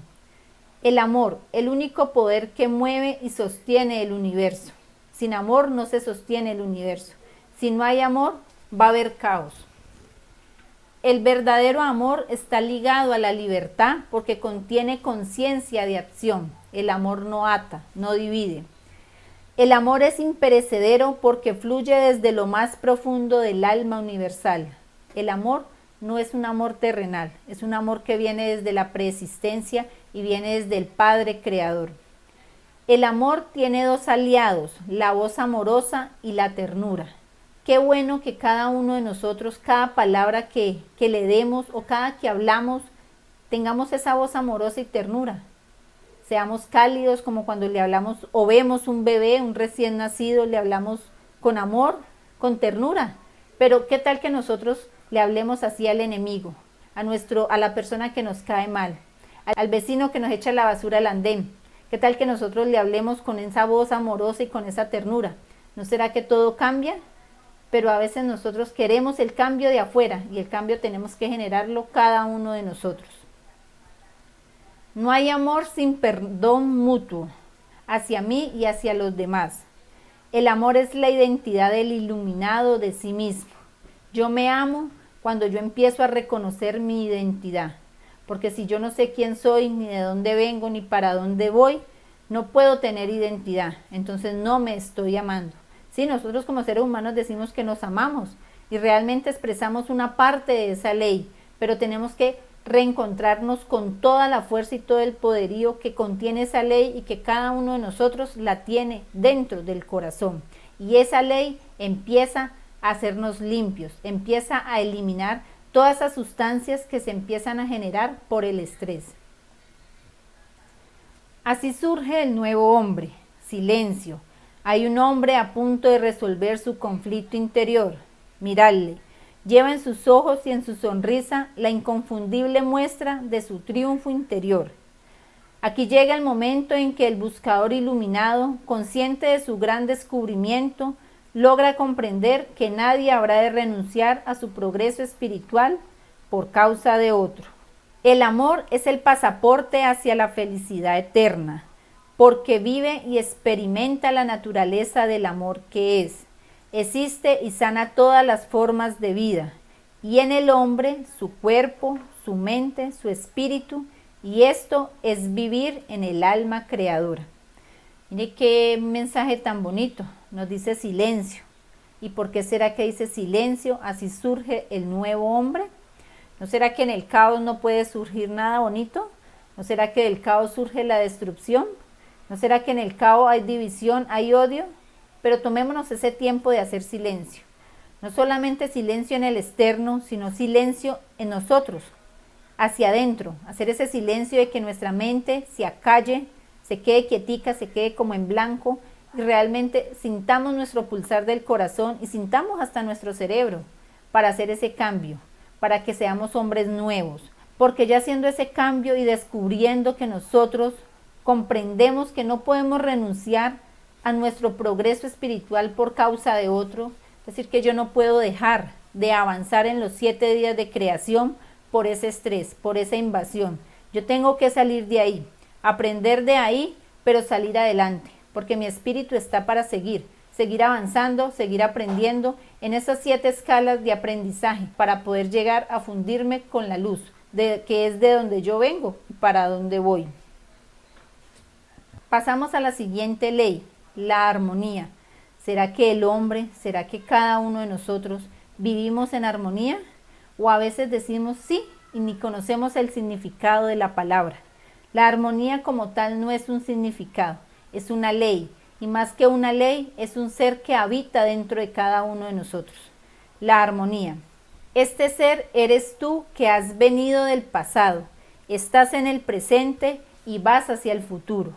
El amor, el único poder que mueve y sostiene el universo. Sin amor no se sostiene el universo. Si no hay amor, va a haber caos. El verdadero amor está ligado a la libertad porque contiene conciencia de acción. El amor no ata, no divide. El amor es imperecedero porque fluye desde lo más profundo del alma universal. El amor no es un amor terrenal, es un amor que viene desde la preexistencia y viene desde el Padre Creador. El amor tiene 2 aliados, la voz amorosa y la ternura, qué bueno que cada uno de nosotros, cada palabra que le demos o cada que hablamos, tengamos esa voz amorosa y ternura. Seamos cálidos como cuando le hablamos o vemos un bebé, un recién nacido, le hablamos con amor, con ternura. Pero ¿qué tal que nosotros le hablemos así al enemigo, a la persona que nos cae mal, al vecino que nos echa la basura al andén? ¿Qué tal que nosotros le hablemos con esa voz amorosa y con esa ternura? ¿No será que todo cambia? Pero a veces nosotros queremos el cambio de afuera y el cambio tenemos que generarlo cada uno de nosotros. No hay amor sin perdón mutuo hacia mí y hacia los demás. El amor es la identidad del iluminado de sí mismo. Yo me amo cuando yo empiezo a reconocer mi identidad, porque si yo no sé quién soy, ni de dónde vengo, ni para dónde voy, no puedo tener identidad, entonces no me estoy amando. Sí, nosotros como seres humanos decimos que nos amamos y realmente expresamos una parte de esa ley, pero tenemos que reencontrarnos con toda la fuerza y todo el poderío que contiene esa ley y que cada uno de nosotros la tiene dentro del corazón. Y esa ley empieza a hacernos limpios, empieza a eliminar todas esas sustancias que se empiezan a generar por el estrés. Así surge el nuevo hombre, silencio. Hay un hombre a punto de resolver su conflicto interior. Miradle. Lleva en sus ojos y en su sonrisa la inconfundible muestra de su triunfo interior. Aquí llega el momento en que el buscador iluminado, consciente de su gran descubrimiento, logra comprender que nadie habrá de renunciar a su progreso espiritual por causa de otro. El amor es el pasaporte hacia la felicidad eterna, porque vive y experimenta la naturaleza del amor que es. Existe y sana todas las formas de vida, y en el hombre, su cuerpo, su mente, su espíritu, y esto es vivir en el alma creadora. Mire qué mensaje tan bonito, nos dice silencio. ¿Y por qué será que dice silencio? Así surge el nuevo hombre. ¿No será que en el caos no puede surgir nada bonito? ¿No será que del caos surge la destrucción? ¿No será que en el caos hay división, hay odio? Pero tomémonos ese tiempo de hacer silencio. No solamente silencio en el externo, sino silencio en nosotros, hacia adentro. Hacer ese silencio de que nuestra mente se acalle, se quede quietica, se quede como en blanco y realmente sintamos nuestro pulsar del corazón y sintamos hasta nuestro cerebro para hacer ese cambio, para que seamos hombres nuevos. Porque ya haciendo ese cambio y descubriendo que nosotros comprendemos que no podemos renunciar a nuestro progreso espiritual por causa de otro, es decir, que yo no puedo dejar de avanzar en los 7 días de creación por ese estrés, por esa invasión. Yo tengo que salir de ahí, aprender de ahí, pero salir adelante, porque mi espíritu está para seguir avanzando, seguir aprendiendo en esas 7 escalas de aprendizaje para poder llegar a fundirme con la luz, que es de donde yo vengo y para dónde voy. Pasamos a la siguiente ley, la armonía. ¿Será que el hombre, será que cada uno de nosotros vivimos en armonía? O a veces decimos sí y ni conocemos el significado de la palabra. La armonía como tal no es un significado, es una ley. Y más que una ley, es un ser que habita dentro de cada uno de nosotros. La armonía. Este ser eres tú que has venido del pasado, estás en el presente y vas hacia el futuro,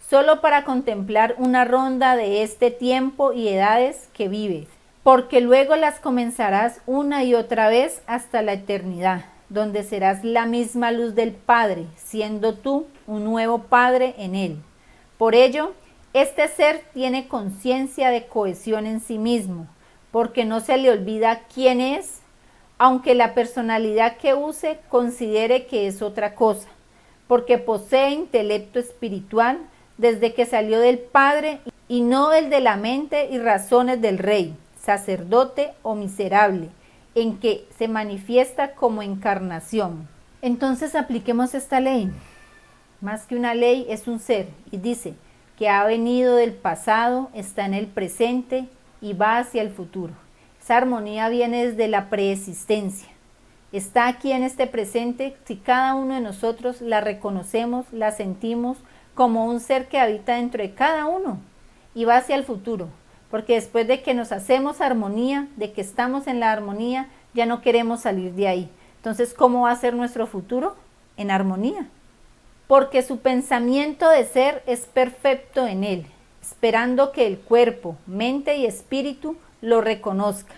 solo para contemplar una ronda de este tiempo y edades que vives, porque luego las comenzarás una y otra vez hasta la eternidad, donde serás la misma luz del Padre, siendo tú un nuevo Padre en Él. Por ello, este ser tiene conciencia de cohesión en sí mismo, porque no se le olvida quién es, aunque la personalidad que use considere que es otra cosa, porque posee intelecto espiritual desde que salió del Padre y no el de la mente y razones del rey, sacerdote o miserable, en que se manifiesta como encarnación. Entonces apliquemos esta ley. Más que una ley es un ser y dice que ha venido del pasado, está en el presente y va hacia el futuro. Esa armonía viene desde la preexistencia. Está aquí en este presente si cada uno de nosotros la reconocemos, la sentimos como un ser que habita dentro de cada uno y va hacia el futuro. porque después de que nos hacemos armonía, de que estamos en la armonía, ya no queremos salir de ahí. Entonces, ¿cómo va a ser nuestro futuro? En armonía. Porque su pensamiento de ser es perfecto en él, esperando que el cuerpo, mente y espíritu lo reconozcan,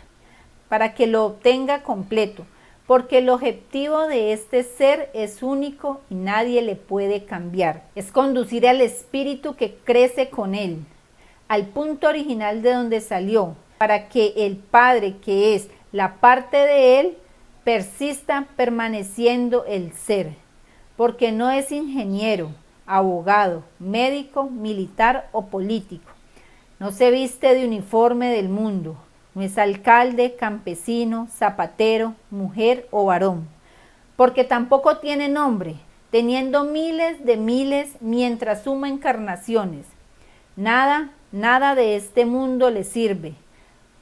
para que lo obtenga completo, porque el objetivo de este ser es único y nadie le puede cambiar. Es conducir al espíritu que crece con él, al punto original de donde salió, para que el Padre, que es la parte de él, persista permaneciendo el ser, porque no es ingeniero, abogado, médico, militar o político. No se viste de uniforme del mundo, no es alcalde, campesino, zapatero, mujer o varón, porque tampoco tiene nombre, teniendo miles de miles mientras suma encarnaciones. Nada de este mundo le sirve,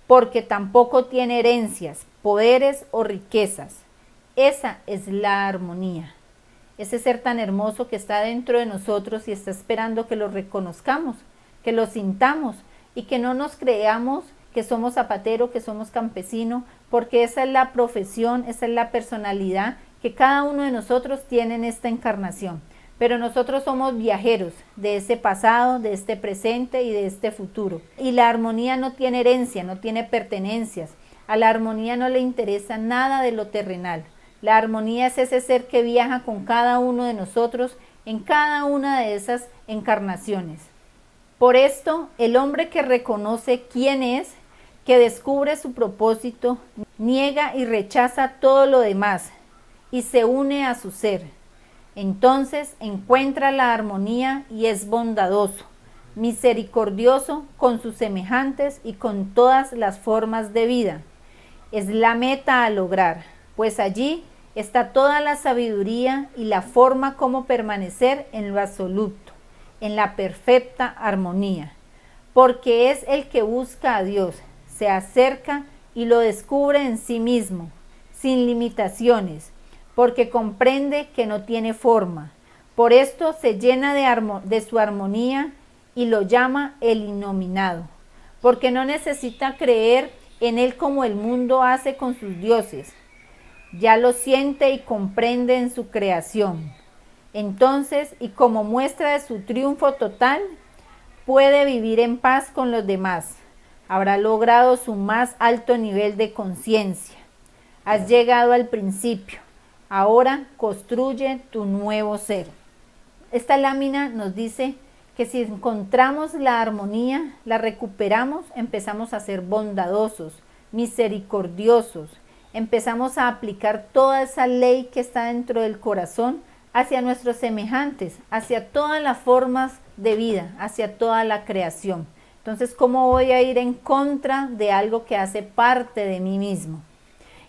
porque tampoco tiene herencias, poderes o riquezas. Esa es la armonía. Ese ser tan hermoso que está dentro de nosotros y está esperando que lo reconozcamos, que lo sintamos y que no nos creamos que somos zapatero, que somos campesino, porque esa es la profesión, esa es la personalidad que cada uno de nosotros tiene en esta encarnación. Pero nosotros somos viajeros de ese pasado, de este presente y de este futuro. Y la armonía no tiene herencia, no tiene pertenencias. A la armonía no le interesa nada de lo terrenal. La armonía es ese ser que viaja con cada uno de nosotros en cada una de esas encarnaciones. Por esto, el hombre que reconoce quién es, que descubre su propósito, niega y rechaza todo lo demás y se une a su ser. Entonces encuentra la armonía y es bondadoso, misericordioso con sus semejantes y con todas las formas de vida. Es la meta a lograr, pues allí está toda la sabiduría y la forma como permanecer en lo absoluto, en la perfecta armonía, porque es el que busca a Dios, se acerca y lo descubre en sí mismo, sin limitaciones, porque comprende que no tiene forma. Por esto se llena de su armonía y lo llama el Innominado, porque no necesita creer en él como el mundo hace con sus dioses. Ya lo siente y comprende en su creación. Entonces, y como muestra de su triunfo total, puede vivir en paz con los demás. Habrá logrado su más alto nivel de conciencia. Has llegado al principio. Ahora construye tu nuevo ser. Esta lámina nos dice que si encontramos la armonía, la recuperamos, empezamos a ser bondadosos, misericordiosos, empezamos a aplicar toda esa ley que está dentro del corazón hacia nuestros semejantes, hacia todas las formas de vida, hacia toda la creación. Entonces, ¿cómo voy a ir en contra de algo que hace parte de mí mismo?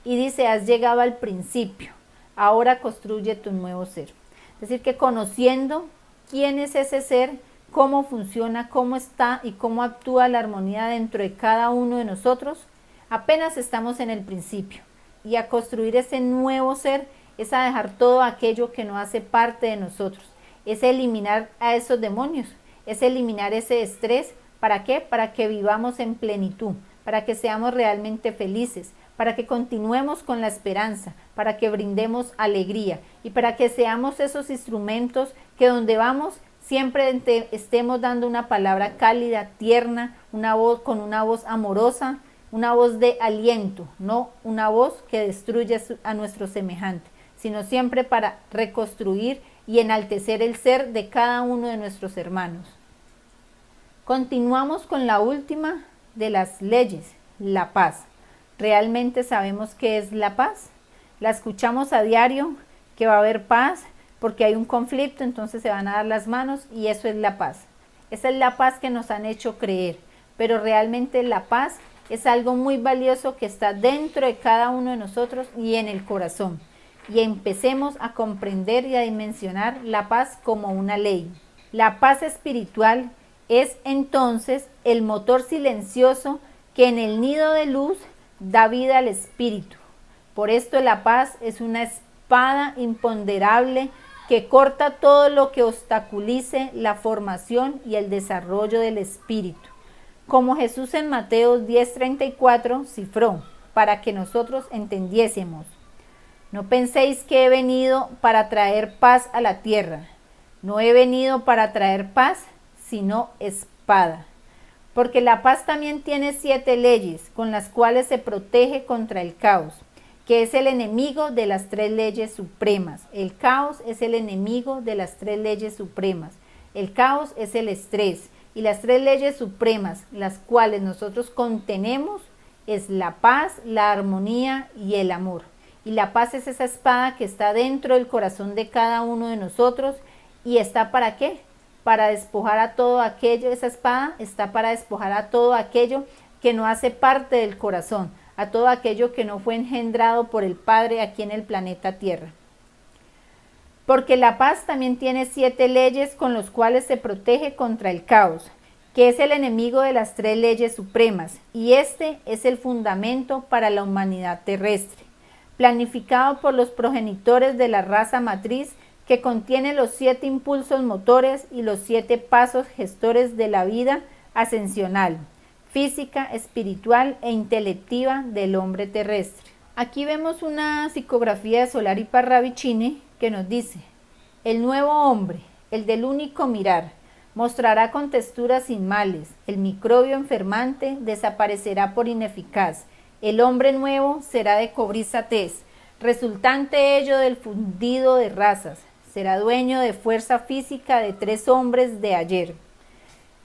Y dice, has llegado al principio, ahora construye tu nuevo ser. Es decir, que conociendo quién es ese ser, cómo funciona, cómo está y cómo actúa la armonía dentro de cada uno de nosotros, apenas estamos en el principio. Y a construir ese nuevo ser es a dejar todo aquello que no hace parte de nosotros, es eliminar a esos demonios, es eliminar ese estrés. ¿Para qué? Para que vivamos en plenitud, para que seamos realmente felices, para que continuemos con la esperanza, para que brindemos alegría y para que seamos esos instrumentos que donde vamos siempre estemos dando una palabra cálida, tierna, una voz con una voz amorosa, una voz de aliento, no una voz que destruye a nuestro semejante, sino siempre para reconstruir y enaltecer el ser de cada uno de nuestros hermanos. Continuamos con la última de las leyes, la paz. ¿Realmente sabemos qué es la paz? La escuchamos a diario, que va a haber paz porque hay un conflicto, entonces se van a dar las manos y eso es la paz. Esa es la paz que nos han hecho creer, pero realmente la paz es algo muy valioso que está dentro de cada uno de nosotros y en el corazón. Y empecemos a comprender y a dimensionar la paz como una ley. La paz espiritual es entonces el motor silencioso que en el nido de luz da vida al espíritu. Por esto la paz es una espada imponderable que corta todo lo que obstaculice la formación y el desarrollo del espíritu. como Jesús en Mateo 10:34 cifró, para que nosotros entendiésemos. No penséis que he venido para traer paz a la tierra. No he venido para traer paz, sino espada. Porque la paz también tiene 7 leyes, con las cuales se protege contra el caos, que es el enemigo de las 3 leyes supremas. El caos es el enemigo de las 3 leyes supremas. El caos es el estrés. Y las 3 leyes supremas, las cuales nosotros contenemos, es la paz, la armonía y el amor. Y la paz es esa espada que está dentro del corazón de cada uno de nosotros. ¿Y está para qué? Para despojar a todo aquello. Esa espada está para despojar a todo aquello que no hace parte del corazón, a todo aquello que no fue engendrado por el Padre aquí en el planeta Tierra. Porque la paz también tiene 7 leyes con los cuales se protege contra el caos, que es el enemigo de las 3 leyes supremas, y este es el fundamento para la humanidad terrestre, planificado por los progenitores de la raza matriz, que contiene los 7 impulsos motores y los 7 pasos gestores de la vida ascensional, física, espiritual e intelectiva del hombre terrestre. Aquí vemos una psicografía de Solari Parravicini que nos dice: el nuevo hombre, el del único mirar, mostrará con textura sin males, el microbio enfermante desaparecerá por ineficaz, el hombre nuevo será de cobriza tez, resultante ello del fundido de razas, será dueño de fuerza física de 3 hombres de ayer.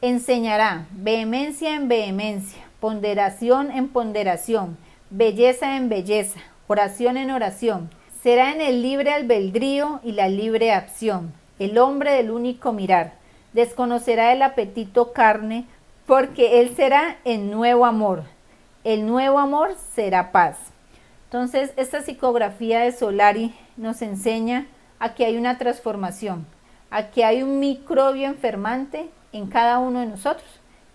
Enseñará vehemencia en vehemencia, ponderación en ponderación, belleza en belleza, oración en oración. Será en el libre albedrío y la libre acción, el hombre del único mirar. Desconocerá el apetito carne, porque él será el nuevo amor. El nuevo amor será paz. Entonces, esta psicografía de Solari nos enseña a que hay una transformación, a que hay un microbio enfermante en cada uno de nosotros.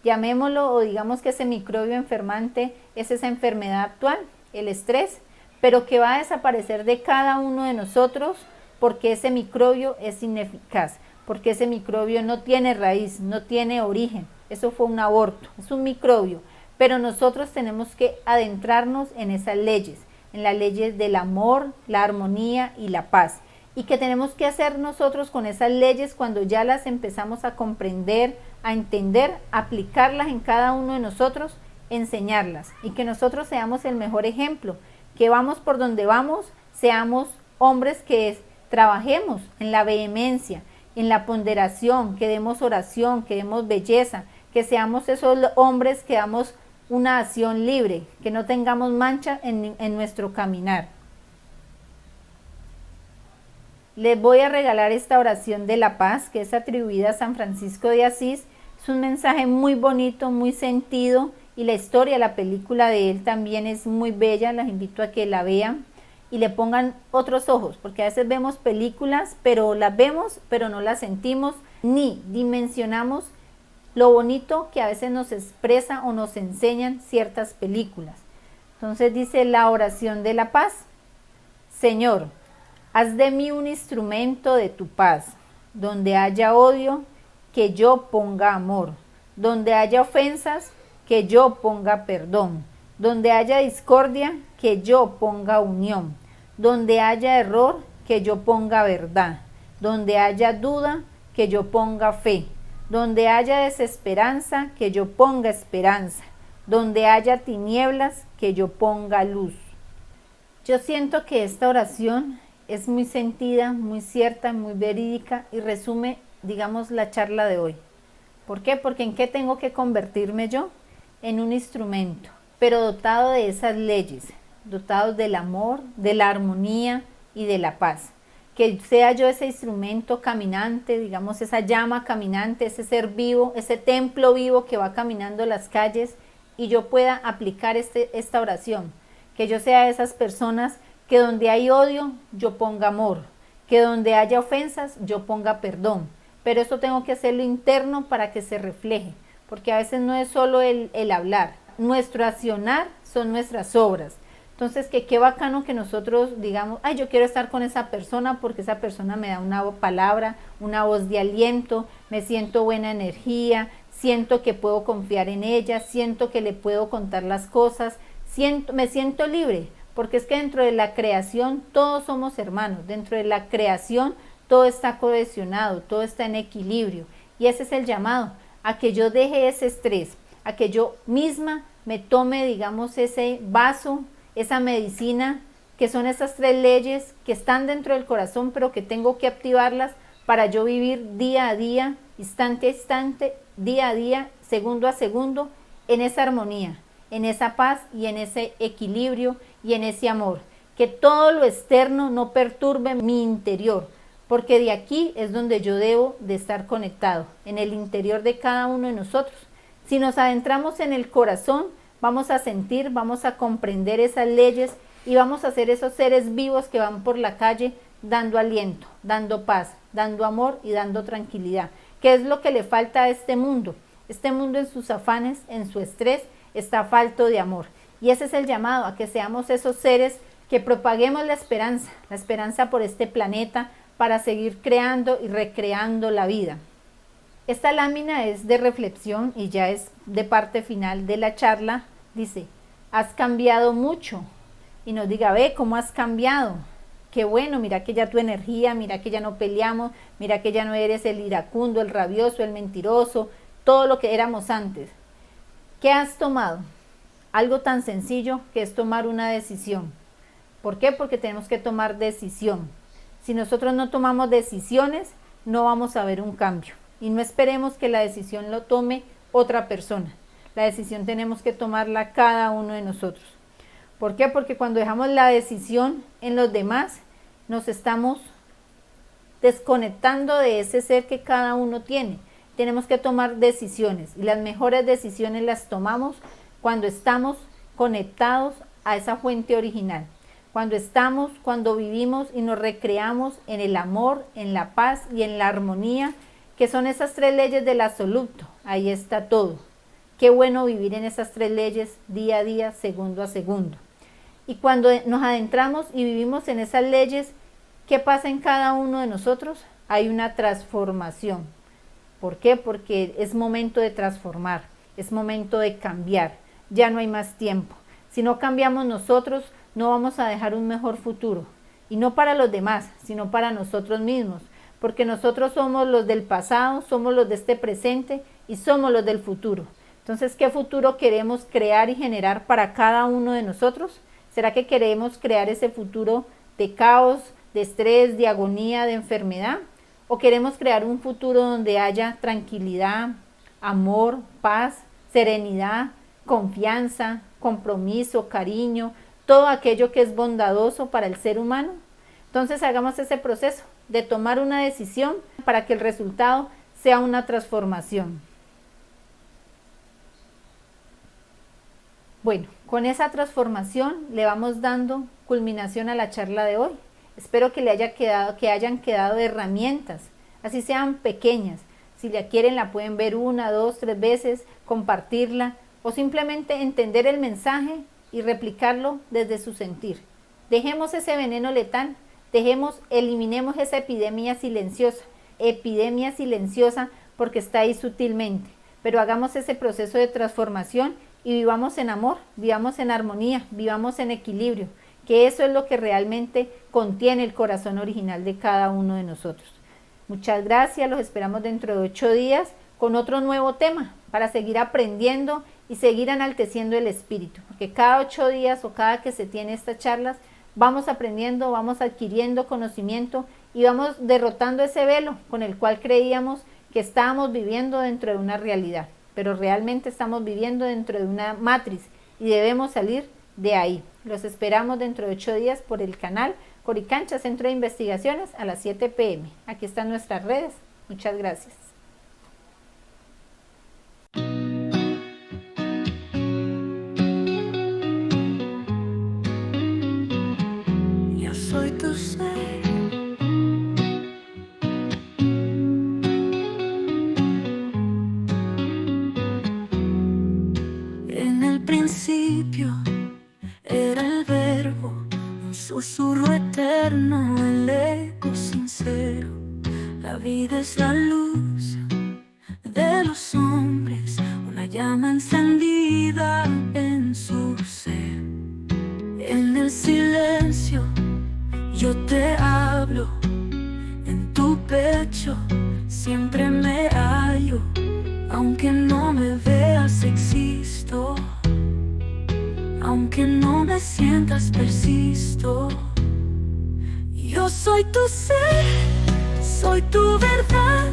Llamémoslo, o digamos que ese microbio enfermante es esa enfermedad actual, el estrés, pero que va a desaparecer de cada uno de nosotros porque ese microbio es ineficaz, porque ese microbio no tiene raíz, no tiene origen. Eso fue un aborto, es un microbio, pero nosotros tenemos que adentrarnos en esas leyes, en las leyes del amor, la armonía y la paz. ¿Y qué tenemos que hacer nosotros con esas leyes cuando ya las empezamos a comprender, a entender, aplicarlas en cada uno de nosotros? Enseñarlas, y que nosotros seamos el mejor ejemplo, que vamos por donde vamos, seamos hombres que trabajemos en la vehemencia, en la ponderación, que demos oración, que demos belleza, que seamos esos hombres que damos una acción libre, que no tengamos mancha en nuestro caminar. Les voy a regalar esta oración de la paz, que es atribuida a San Francisco de Asís. Es un mensaje muy bonito, muy sentido, y la historia, la película de él también es muy bella. Las invito a que la vean y le pongan otros ojos, porque a veces vemos películas, pero las vemos, pero no las sentimos, ni dimensionamos lo bonito que a veces nos expresa o nos enseñan ciertas películas. Entonces dice la oración de la paz: Señor, haz de mí un instrumento de tu paz. Donde haya odio, que yo ponga amor. Donde haya ofensas, que yo ponga perdón. Donde haya discordia, que yo ponga unión. Donde haya error, que yo ponga verdad. Donde haya duda, que yo ponga fe. Donde haya desesperanza, que yo ponga esperanza. Donde haya tinieblas, que yo ponga luz. Yo siento que esta oración es muy sentida, muy cierta, muy verídica y resume, digamos, la charla de hoy. ¿Por qué? Porque ¿en qué tengo que convertirme yo? En un instrumento, pero dotado de esas leyes, dotado del amor, de la armonía y de la paz. Que sea yo ese instrumento caminante, digamos, esa llama caminante, ese ser vivo, ese templo vivo que va caminando las calles, y yo pueda aplicar esta oración. Que yo sea de esas personas que donde hay odio, yo ponga amor, que donde haya ofensas, yo ponga perdón, pero eso tengo que hacerlo interno para que se refleje, porque a veces no es solo el hablar, nuestro accionar son nuestras obras. Entonces, que qué bacano que nosotros digamos: ay, yo quiero estar con esa persona porque esa persona me da una palabra, una voz de aliento, me siento buena energía, siento que puedo confiar en ella, siento que le puedo contar las cosas, me siento libre, porque es que dentro de la creación todos somos hermanos, dentro de la creación todo está cohesionado, todo está en equilibrio, y ese es el llamado, a que yo deje ese estrés, a que yo misma me tome, digamos, ese vaso, esa medicina, que son esas 3 leyes que están dentro del corazón, pero que tengo que activarlas para yo vivir día a día, instante a instante, día a día, segundo a segundo, en esa armonía, en esa paz y en ese equilibrio y en ese amor. Que todo lo externo no perturbe mi interior, porque de aquí es donde yo debo de estar conectado, en el interior de cada uno de nosotros. Si nos adentramos en el corazón, vamos a sentir, vamos a comprender esas leyes y vamos a ser esos seres vivos que van por la calle dando aliento, dando paz, dando amor y dando tranquilidad. ¿Qué es lo que le falta a este mundo? Este mundo en sus afanes, en su estrés, está falto de amor. Y ese es el llamado, a que seamos esos seres que propaguemos la esperanza por este planeta para seguir creando y recreando la vida. Esta lámina es de reflexión y ya es de parte final de la charla. Dice, has cambiado mucho. Y nos diga, ve cómo has cambiado. Qué bueno, mira que ya tu energía, mira que ya no peleamos, mira que ya no eres el iracundo, el rabioso, el mentiroso, todo lo que éramos antes. ¿Qué has tomado? Algo tan sencillo que es tomar una decisión. ¿Por qué? Porque tenemos que tomar decisión. Si nosotros no tomamos decisiones, no vamos a ver un cambio. Y no esperemos que la decisión lo tome otra persona. La decisión tenemos que tomarla cada uno de nosotros. ¿Por qué? Porque cuando dejamos la decisión en los demás, nos estamos desconectando de ese ser que cada uno tiene. Tenemos que tomar decisiones y las mejores decisiones las tomamos cuando estamos conectados a esa fuente original. Cuando vivimos y nos recreamos en el amor, en la paz y en la armonía, que son esas 3 leyes del absoluto. Ahí está todo. Qué bueno vivir en esas 3 leyes día a día, segundo a segundo. Y cuando nos adentramos y vivimos en esas leyes, ¿qué pasa en cada uno de nosotros? Hay una transformación. ¿Por qué? Porque es momento de transformar, es momento de cambiar. Ya no hay más tiempo. Si no cambiamos nosotros, no vamos a dejar un mejor futuro. Y no para los demás, sino para nosotros mismos. Porque nosotros somos los del pasado, somos los de este presente y somos los del futuro. Entonces, ¿qué futuro queremos crear y generar para cada uno de nosotros? ¿Será que queremos crear ese futuro de caos, de estrés, de agonía, de enfermedad? ¿O queremos crear un futuro donde haya tranquilidad, amor, paz, serenidad, confianza, compromiso, cariño, todo aquello que es bondadoso para el ser humano? Entonces hagamos ese proceso de tomar una decisión para que el resultado sea una transformación. Bueno, con esa transformación le vamos dando culminación a la charla de hoy. Espero que hayan quedado herramientas, así sean pequeñas. Si la quieren, la pueden ver 1, 2, 3 veces, compartirla o simplemente entender el mensaje y replicarlo desde su sentir. Dejemos ese veneno letal, eliminemos esa epidemia silenciosa porque está ahí sutilmente, pero hagamos ese proceso de transformación y vivamos en amor, vivamos en armonía, vivamos en equilibrio, que eso es lo que realmente contiene el corazón original de cada uno de nosotros. Muchas gracias, los esperamos dentro de 8 días con otro nuevo tema para seguir aprendiendo y seguir enalteciendo el espíritu, porque cada 8 días o cada que se tiene estas charlas vamos aprendiendo, vamos adquiriendo conocimiento y vamos derrotando ese velo con el cual creíamos que estábamos viviendo dentro de una realidad, pero realmente estamos viviendo dentro de una matriz y debemos salir de ahí. Los esperamos dentro de 8 días por el canal Coricancha Centro de Investigaciones a las 7 p.m. Aquí están nuestras redes. Muchas gracias. Yo soy tu ser. En el principio era el verbo, un susurro eterno, el eco sincero. La vida es la luz de los hombres, llama encendida en su ser. En el silencio yo te hablo, en tu pecho siempre me hallo. Aunque no me veas existo, aunque no me sientas persisto. Yo soy tu ser, soy tu verdad,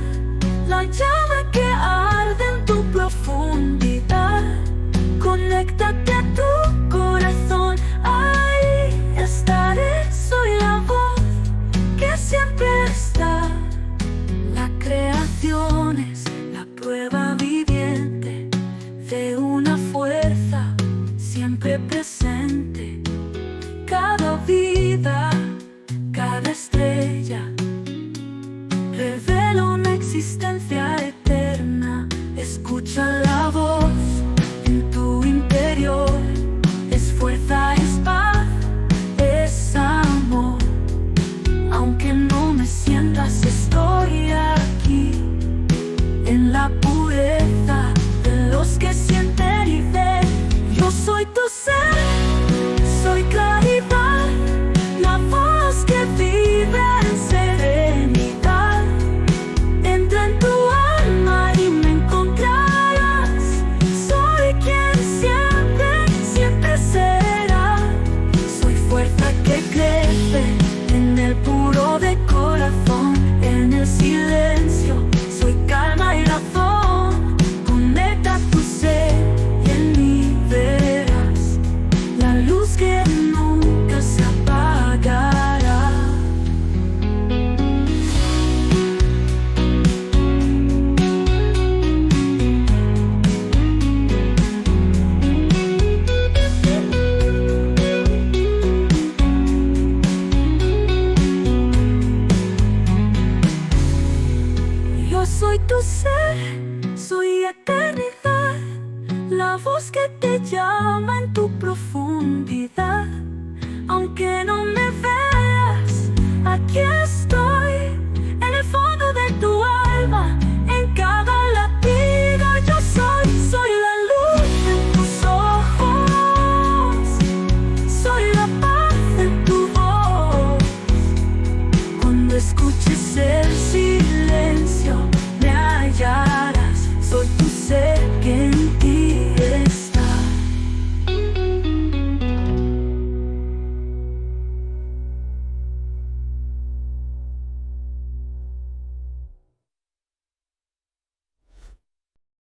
la llama que arde en tu profundidad. Conéctate a tu corazón, ahí estaré. Soy la voz que siempre está. La creación es la prueba viviente de una fuerza siempre presente. Cada vida, cada estrella revela una existencia eterna. Escucha la voz en tu interior, es fuerza, es paz, es amor. Aunque no me sientas, estoy aquí, en la pureza de los que sienten y ven. Yo soy tu ser, soy claridad, la voz que vibra en serenidad. Entra en tu alma y me encontrarás. Soy quien siempre, siempre será. Soy fuerza que crece en el puro de corazón. En el silencio soy calma y razón. Conecta tu ser y en mí verás la luz que nunca se apagará. Yo soy tu ser, soy eternidad, la voz que te llama en tu profundidad. Aunque no me veas,